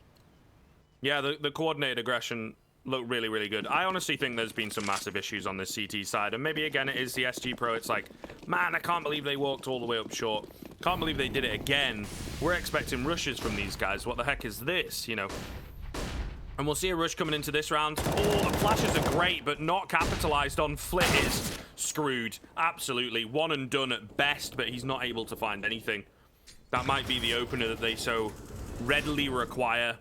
Yeah, the coordinated aggression looked really, really good. I honestly think there's been some massive issues on this CT side, and maybe, again, it is the SG.PRO. It's like, man, I can't believe they walked all the way up short. Can't believe they did it again. We're expecting rushes from these guys. What the heck is this, you know? And we'll see a rush coming into this round. Oh, the flashes are great, but not capitalized on. Flit is screwed. Absolutely. One and done at best, but he's not able to find anything. That might be the opener that they so readily require.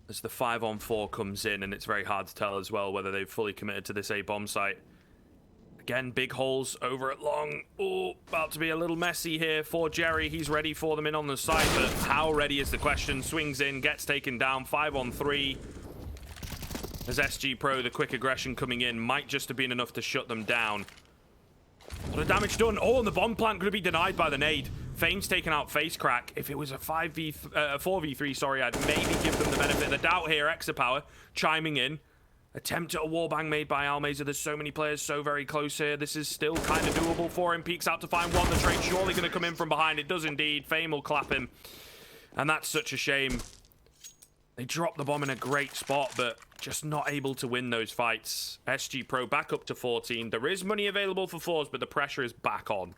As the 5-on-4 comes in, and it's very hard to tell as well whether they've fully committed to this A-bomb site. Again, big holes over at long. Oh, about to be a little messy here for Jerry. He's ready for them in on the side, but how ready is the question? Swings in, gets taken down, 5-on-3. As SG.PRO, the quick aggression coming in, might just have been enough to shut them down. What a damage done. Oh, and the bomb plant could be denied by the nade. Fame's taken out face crack. If it was a 4v3, sorry, I'd maybe give them the benefit of the doubt here. Extra power chiming in. Attempt at a wallbang made by Almazer. There's so many players so very close here. This is still kind of doable for him. Peeks out to find one. The trade surely going to come in from behind. It does indeed. Fame will clap him. And that's such a shame. They dropped the bomb in a great spot, but just not able to win those fights. SG.PRO back up to 14. There is money available for FORZE, but the pressure is back on.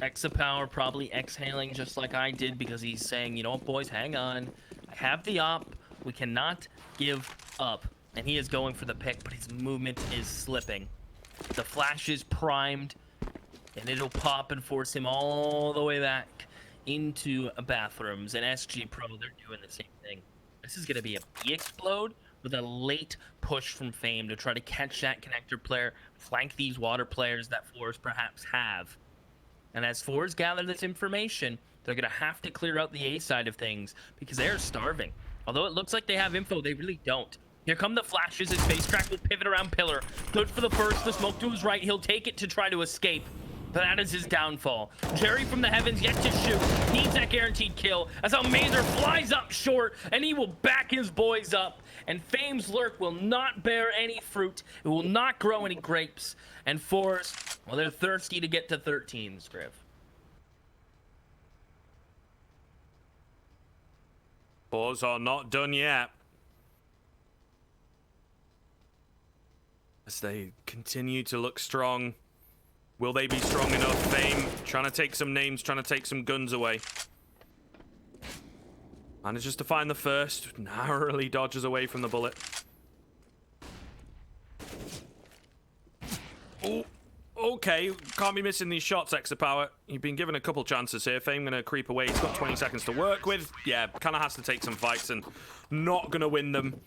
Extra power probably exhaling just like I did because he's saying, you know what, boys, hang on. I have the op. We cannot give up. and he is going for the pick, but his movement is slipping. The flash is primed, and it'll pop and force him all the way back into bathrooms. And SG.PRO, they're doing the same thing. This is going to be a B-explode with a late push from Fame to try to catch that connector player, flank these water players that FORZE perhaps have. And as FORZE gather this information, they're going to have to clear out the A side of things because they're starving. Although it looks like they have info, they really don't. Here come the flashes. His face crack will pivot around pillar. Good for the first. The smoke to his right. He'll take it to try to escape. But that is his downfall. Jerry from the heavens yet to shoot. Needs that guaranteed kill. As Almazer flies up short, and he will back his boys up. And Fame's lurk will not bear any fruit. It will not grow any grapes. And FORZE, well, they're thirsty to get to 13, Scriv. FORZE are not done yet. As they continue to look strong. Will they be strong enough? Fame trying to take some names, trying to take some guns away. Manages to find the first. Narrowly dodges away from the bullet. Oh, okay. Can't be missing these shots, Power. You've been given a couple chances here. Fame going to creep away. He's got 20 seconds to work with. Yeah, kind of has to take some fights and not going to win them.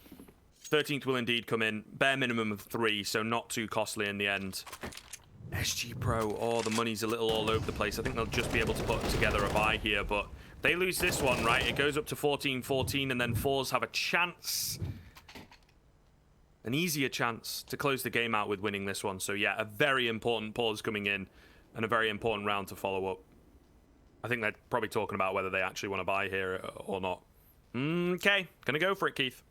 13th will indeed come in. Bare minimum of 3, so not too costly in the end. SG.PRO, oh, the money's a little all over the place. I think they'll just be able to put together a buy here, but they lose this one, right? It goes up to 14-14, and then FORZE have a chance, an easier chance to close the game out with winning this one. So yeah, a very important pause coming in, and a very important round to follow up. I think they're probably talking about whether they actually want to buy here or not. Okay, gonna go for it, Keith.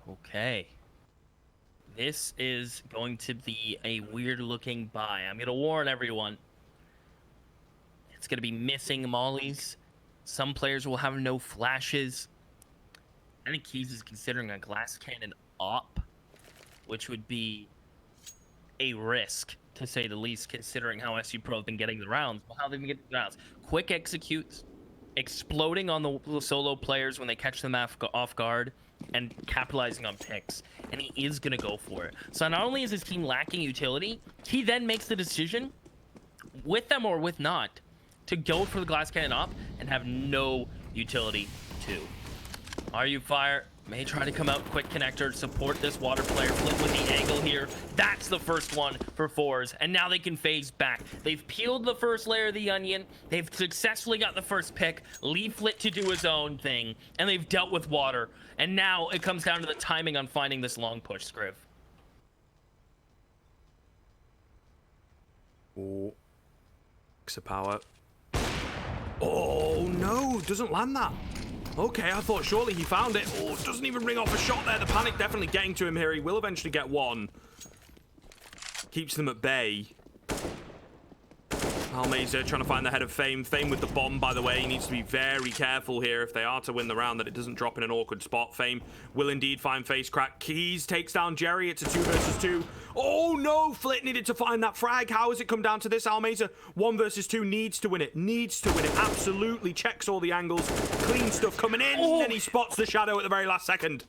Okay. This is going to be a weird looking buy. I'm going to warn everyone. It's going to be missing mollies. Some players will have no flashes. I think Keys is considering a glass cannon op, which would be a risk, to say the least, considering how SG.PRO have been getting the rounds. Well, how they've been getting the rounds. Quick executes, exploding on the solo players when they catch them off guard, and capitalizing on picks, and he is gonna go for it. So not only is his team lacking utility, he then makes the decision, with them or with not, to go for the glass cannon op and have no utility too. Are you fire? May try to come out quick connector, support this water player, flip with the angle here. That's the first one for FORZE, and now they can phase back. They've peeled the first layer of the onion, they've successfully got the first pick, Leaflet to do his own thing, and they've dealt with water. And now it comes down to the timing on finding this long push, Scriv. Oh, Power. Oh no, doesn't land that. Okay, I thought surely he found it. Oh, doesn't even ring off a shot there. The panic definitely getting to him here. He will eventually get one. Keeps them at bay. Almazer trying to find the head of Fame. Fame with the bomb, by the way. He needs to be very careful here if they are to win the round, that it doesn't drop in an awkward spot. Fame will indeed find face crack. Keys takes down Jerry. It's a 2 versus 2. Oh no, Flit needed to find that frag. How has it come down to this? Almazer 1 versus 2 needs to win it. Needs to win it. Absolutely checks all the angles. Clean stuff coming in. And he spots the shadow at the very last second.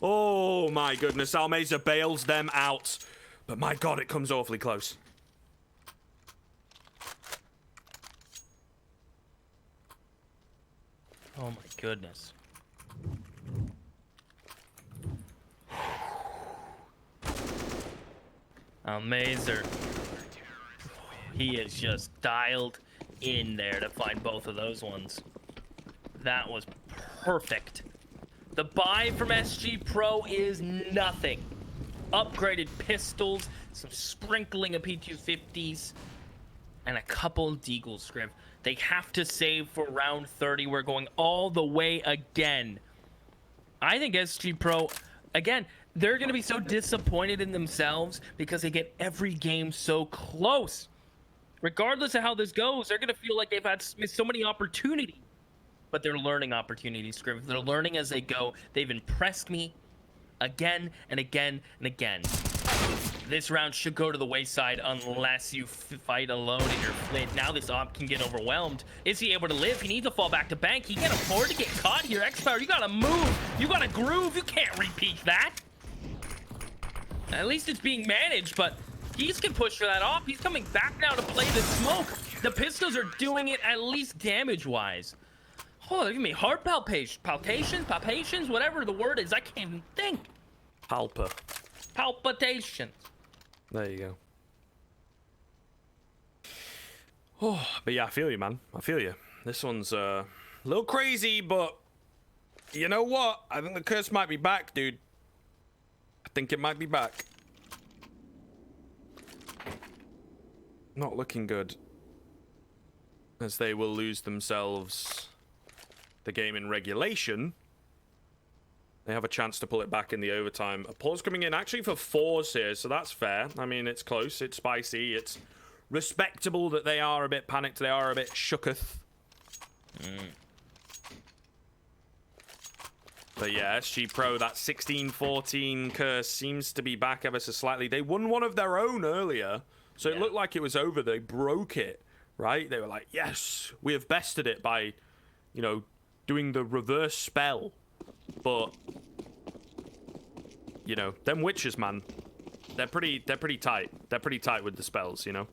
Oh my goodness. Almazer bails them out. But my God, it comes awfully close. Oh my goodness. Almazer. He is just dialed in there to find both of those ones. That was perfect. The buy from SG.PRO is nothing. Upgraded pistols, some sprinkling of P250s, and a couple Deagle Scriv. They have to save for round 30. We're going all the way again. I think SG.PRO, again, they're going to be so disappointed in themselves because they get every game so close. Regardless of how this goes, they're going to feel like they've had missed so many opportunities. But they're learning opportunities, Scriv. They're learning as they go. They've impressed me again and again and again. This round should go to the wayside unless you fight alone in your flint. Now this op can get overwhelmed. Is he able to live? He needs to fall back to bank. He can't afford to get caught here. X-Power, you gotta move. You gotta groove. You can't repeat that. At least it's being managed, but Keys can push for that op. He's coming back now to play the smoke. The pistols are doing it at least damage-wise. Oh, they're giving me heart palpitations, whatever the word is. I can't even think. Palpitations. There you go. Oh, but yeah, I feel you, man. I feel you. This one's a little crazy, but you know what? I think the curse might be back, dude. I think it might be back. Not looking good. As they will lose themselves the game in regulation. They have a chance to pull it back in the overtime. Applause coming in actually for FORZE here, so that's fair. I mean, it's close, it's spicy, it's respectable that they are a bit panicked, they are a bit shooketh. But yeah, SG.PRO, that 16-14 curse seems to be back ever so slightly. They won one of their own earlier, so it looked like it was over. They broke it, right? They were like, yes, we have bested it by, you know, doing the reverse spell. But, you know, them witches, man, they're pretty tight. They're pretty tight with the spells, you know?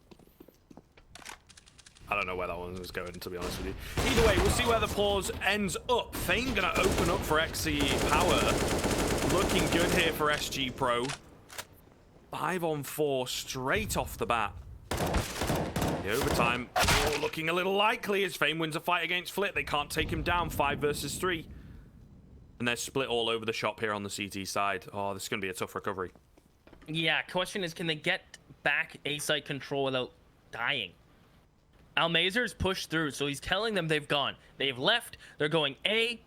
I don't know where that one was going, to be honest with you. Either way, we'll see where the pause ends up. Fane gonna open up for XE Power. Looking good here for SG.PRO. 5-on-4 straight off the bat. The overtime looking a little likely as Fane wins a fight against Flit. They can't take him down. 5 versus 3. And they're split all over the shop here on the CT side. Oh, this is going to be a tough recovery. Yeah, question is, can they get back A-site control without dying? Almazer's pushed through, so he's telling them they've gone. They've left. They're going A.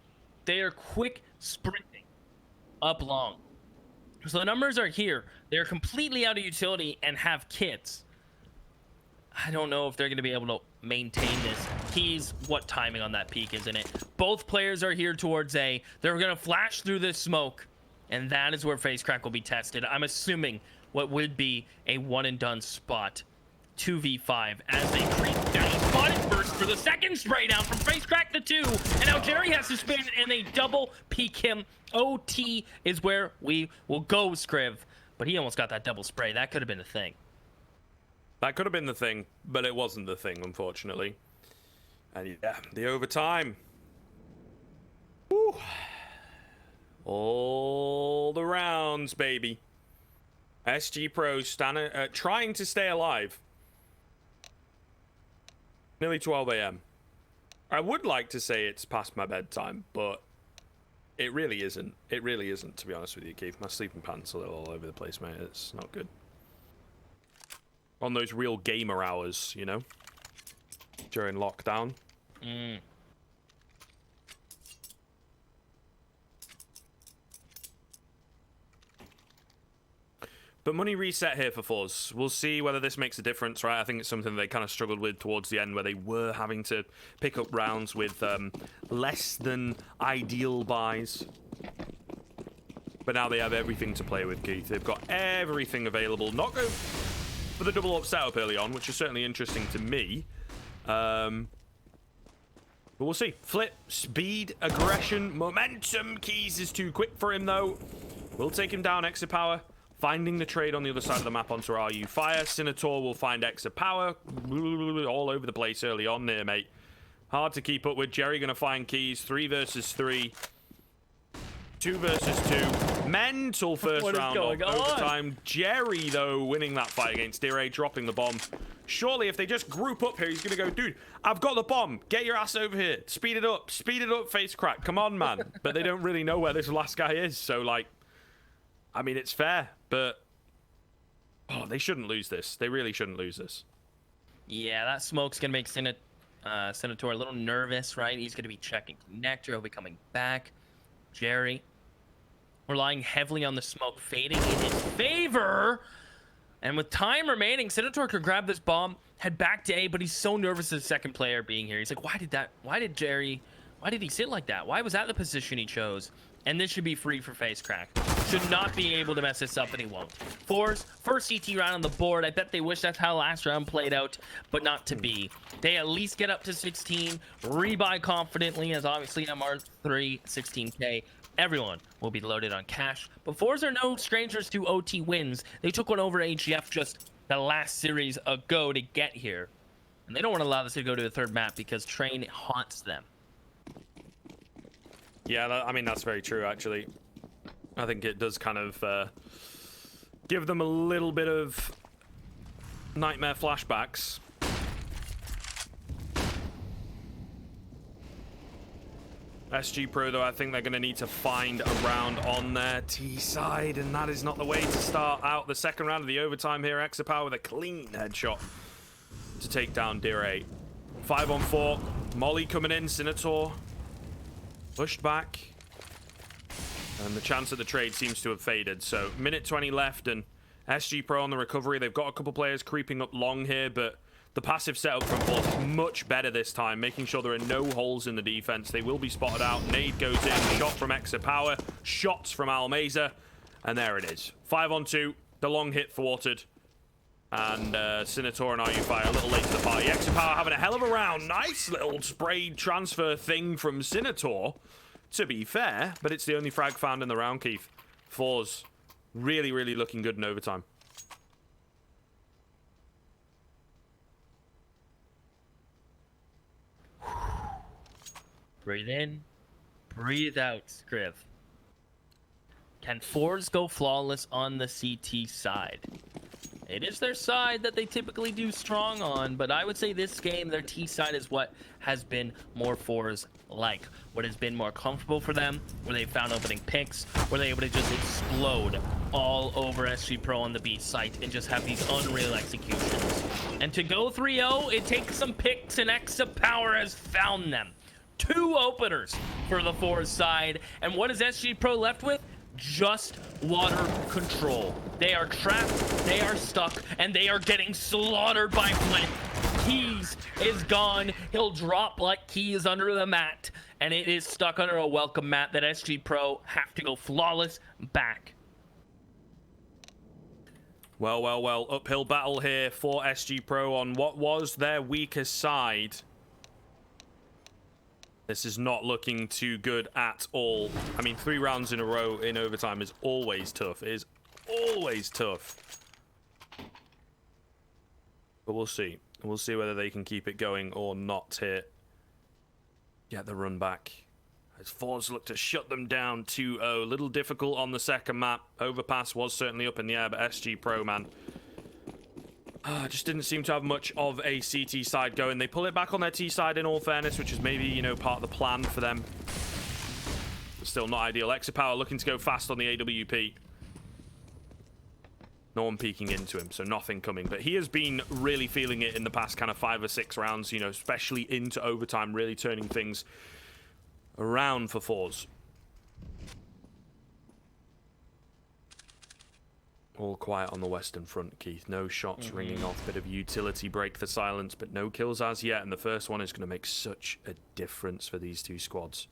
They are quick sprinting up long. So the numbers are here. They're completely out of utility and have kits. I don't know if they're going to be able to maintain this. Keys, what timing on that peak, isn't it? Both players are here towards A. They're going to flash through this smoke, and that is where FaceCrack will be tested. I'm assuming what would be a one-and-done spot. 2v5 as they creep down. He spotted first for the second spray down from FaceCrack to 2, and now Jerry has to spin and they double peek him. OT is where we will go, Scriv, but he almost got that double spray. That could have been a thing. That could have been the thing, but it wasn't the thing, unfortunately. And yeah, the overtime. Woo. All the rounds, baby. SG.PRO trying to stay alive. Nearly 12 a.m. I would like to say it's past my bedtime, but it really isn't. It really isn't, to be honest with you, Keith. My sleeping pants are a little all over the place, mate. It's not good. On those real gamer hours, you know? During lockdown. But money reset here for FORZE. We'll see whether this makes a difference, right? I think it's something they kind of struggled with towards the end, where they were having to pick up rounds with less than ideal buys. But now they have everything to play with, Keith. They've got everything available. Not go for the double up setup early on, which is certainly interesting to me. But we'll see. Flip, speed, aggression, momentum. Keys is too quick for him, though. We'll take him down, exit power. Finding the trade on the other side of the map onto RU Fire. Senator will find extra power. All over the place early on there, mate. Hard to keep up with. Jerry going to find Keys. 3 versus 3. 2 versus 2. Mental first round of overtime. Jerry, though, winning that fight against Dire, dropping the bomb. Surely, if they just group up here, he's going to go, dude, I've got the bomb. Get your ass over here. Speed it up. Speed it up, FaceCrack. Come on, man. But they don't really know where this last guy is. So, like, I mean, it's fair, but oh, they shouldn't lose this. They really shouldn't lose this. Yeah, that smoke's going to make Senator a little nervous, right? He's going to be checking connector. He'll be coming back. Jerry relying heavily on the smoke fading in his favor. And with time remaining, Senator could grab this bomb, head back to A, but he's so nervous as the second player being here. He's like, why did he sit like that? Why was that the position he chose? And this should be free for FaceCrack. should not be able to mess this up, and he won't. FORZE, first CT round on the board. I bet they wish that's how last round played out, but not to be. They at least get up to 16, rebuy confidently, as obviously MR3, 16K. Everyone will be loaded on cash, but FORZE are no strangers to OT wins. They took one over AGF just the last series ago to get here, and they don't want to allow this to go to the third map because Train haunts them. Yeah, I mean, that's very true, actually. I think it does kind of give them a little bit of nightmare flashbacks. SG.PRO, though, I think they're going to need to find a round on their T side, and that is not the way to start out the second round of the overtime here. Exapower with a clean headshot to take down Deer 8. 5 on 4. Molly coming in. Sinator pushed back. And the chance at the trade seems to have faded. So, minute 20 left, and SG.PRO on the recovery. They've got a couple players creeping up long here, but the passive setup from FORZE is much better this time, making sure there are no holes in the defense. They will be spotted out. Nade goes in. Shot from Exapower. Shots from Almeza. And there it is. 5 on 2. The long hit thwarted. And Sinator and RU5 a little late to the party. Exapower having a hell of a round. Nice little spray transfer thing from Sinator, to be fair. But it's the only frag found in the round, Keith. FORZE really, really looking good in overtime. Breathe in, breathe out, Scriv. Can FORZE go flawless on the CT side? It is their side that they typically do strong on, but I would say this game, their T side is what has been more FORZE-like. What has been more comfortable for them, where they've found opening picks, where they're able to just explode all over SG.PRO on the B site and just have these unreal executions. And to go 3-0, it takes some picks, and Exapower has found them. 2 openers for the FORZE side, and what is SG.PRO left with? Just water control. They are trapped, they are stuck, and they are getting slaughtered by Flint. Keys is gone. He'll drop like Keys under the mat, and it is stuck under a welcome mat that SG.PRO have to go flawless back. Well, well, well. Uphill battle here for SG.PRO on what was their weakest side. This is not looking too good at all. I mean, 3 rounds in a row in overtime is always tough. It is always tough. But we'll see. We'll see whether they can keep it going or not here. Get the run back. As FORZE look to shut them down 2-0. A little difficult on the second map. Overpass was certainly up in the air, but SG.PRO, man, just didn't seem to have much of a CT side going. They pull it back on their T side, in all fairness, which is maybe, you know, part of the plan for them. Still not ideal. Exapower looking to go fast on the AWP. No one peeking into him, so nothing coming. But he has been really feeling it in the past kind of 5 or 6 rounds, you know, especially into overtime, really turning things around for FORZE. All quiet on the western front, Keith. No shots ringing off. Bit of utility break the silence, but no kills as yet. And the first one is going to make such a difference for these 2 squads.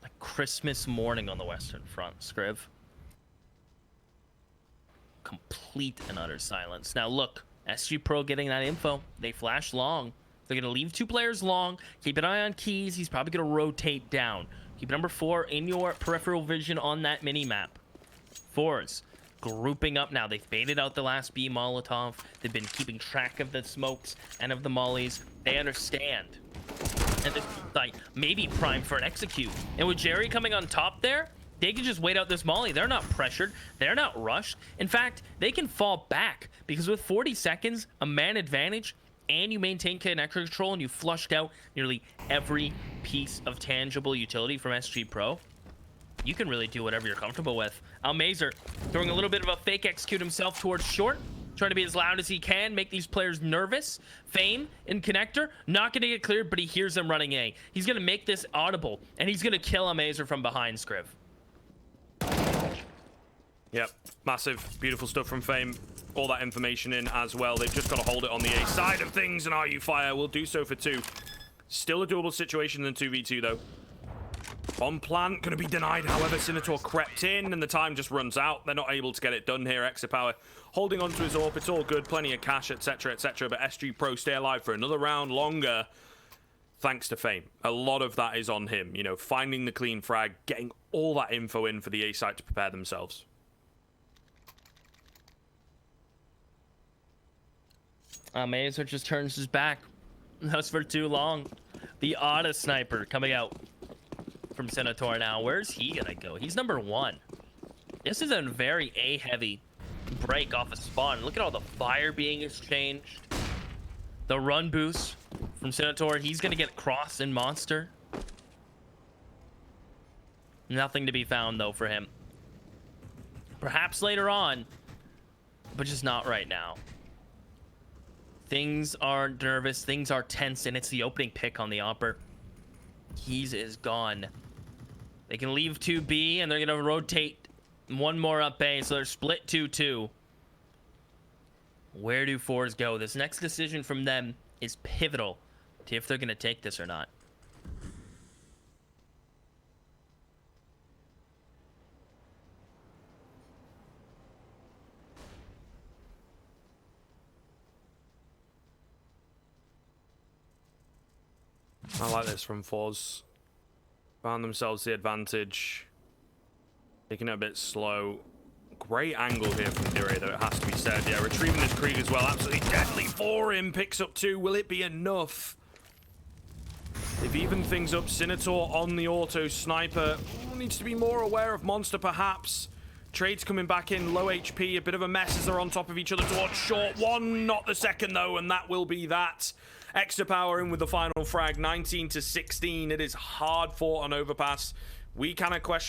Like Christmas morning on the western front, Scriv. Complete and utter silence. Now look, SG.PRO getting that info. They flash long. They're going to leave 2 players long. Keep an eye on Keys. He's probably going to rotate down. Keep number 4 in your peripheral vision on that mini-map. FORZE grouping up now. They've baited out the last B Molotov. They've been keeping track of the smokes and of the mollies. They understand. And this like maybe prime for an execute. And with Jerry coming on top there, they can just wait out this molly. They're not pressured. They're not rushed. In fact, they can fall back because with 40 seconds, a man advantage, and you maintain kinetic control and you flushed out nearly every piece of tangible utility from SG.PRO, you can really do whatever you're comfortable with. Almeza throwing a little bit of a fake execute himself towards short, trying to be as loud as he can, make these players nervous. Fame in connector, not going to get cleared, but he hears them running A. He's going to make this audible, and he's going to kill Almeza from behind, Scriv. Yep, massive, beautiful stuff from Fame. All that information in as well. They've just got to hold it on the A side of things, and RU Fire will do so for 2. Still a doable situation than 2v2, though. Bomb plant going to be denied. However, Senator crept in, and the time just runs out. They're not able to get it done here. Exapower holding onto his AWP. It's all good. Plenty of cash, etc., etc. But SG.PRO stay alive for another round longer, thanks to Fame. A lot of that is on him. You know, finding the clean frag, getting all that info in for the A site to prepare themselves. Mazer just turns his back. That's for too long. The auto sniper coming out from Senator now. Where's he gonna go? He's number 1. This is a very A-heavy break off a spawn. Look at all the fire being exchanged. The run boost from Senator. He's gonna get cross and monster. Nothing to be found though for him. Perhaps later on, but just not right now. Things are nervous, things are tense, and it's the opening pick on the Opper. Keys is gone. They can leave 2B, and they're going to rotate one more up A, so they're split 2-2. Where do FORZE go? This next decision from them is pivotal to if they're going to take this or not. I like this from FORZE. Found themselves the advantage. Taking it a bit slow. Great angle here from Dire, though, it has to be said. Yeah, retrieving this Krieg as well. Absolutely deadly for him. Picks up 2. Will it be enough? They've evened things up. Senator on the auto sniper. Needs to be more aware of Monster, perhaps. Trades coming back in. Low HP. A bit of a mess as they're on top of each other towards short. One, not the second, though, and that will be that. Exapower in with the final frag, 19-16. It is hard fought on overpass. We kind of question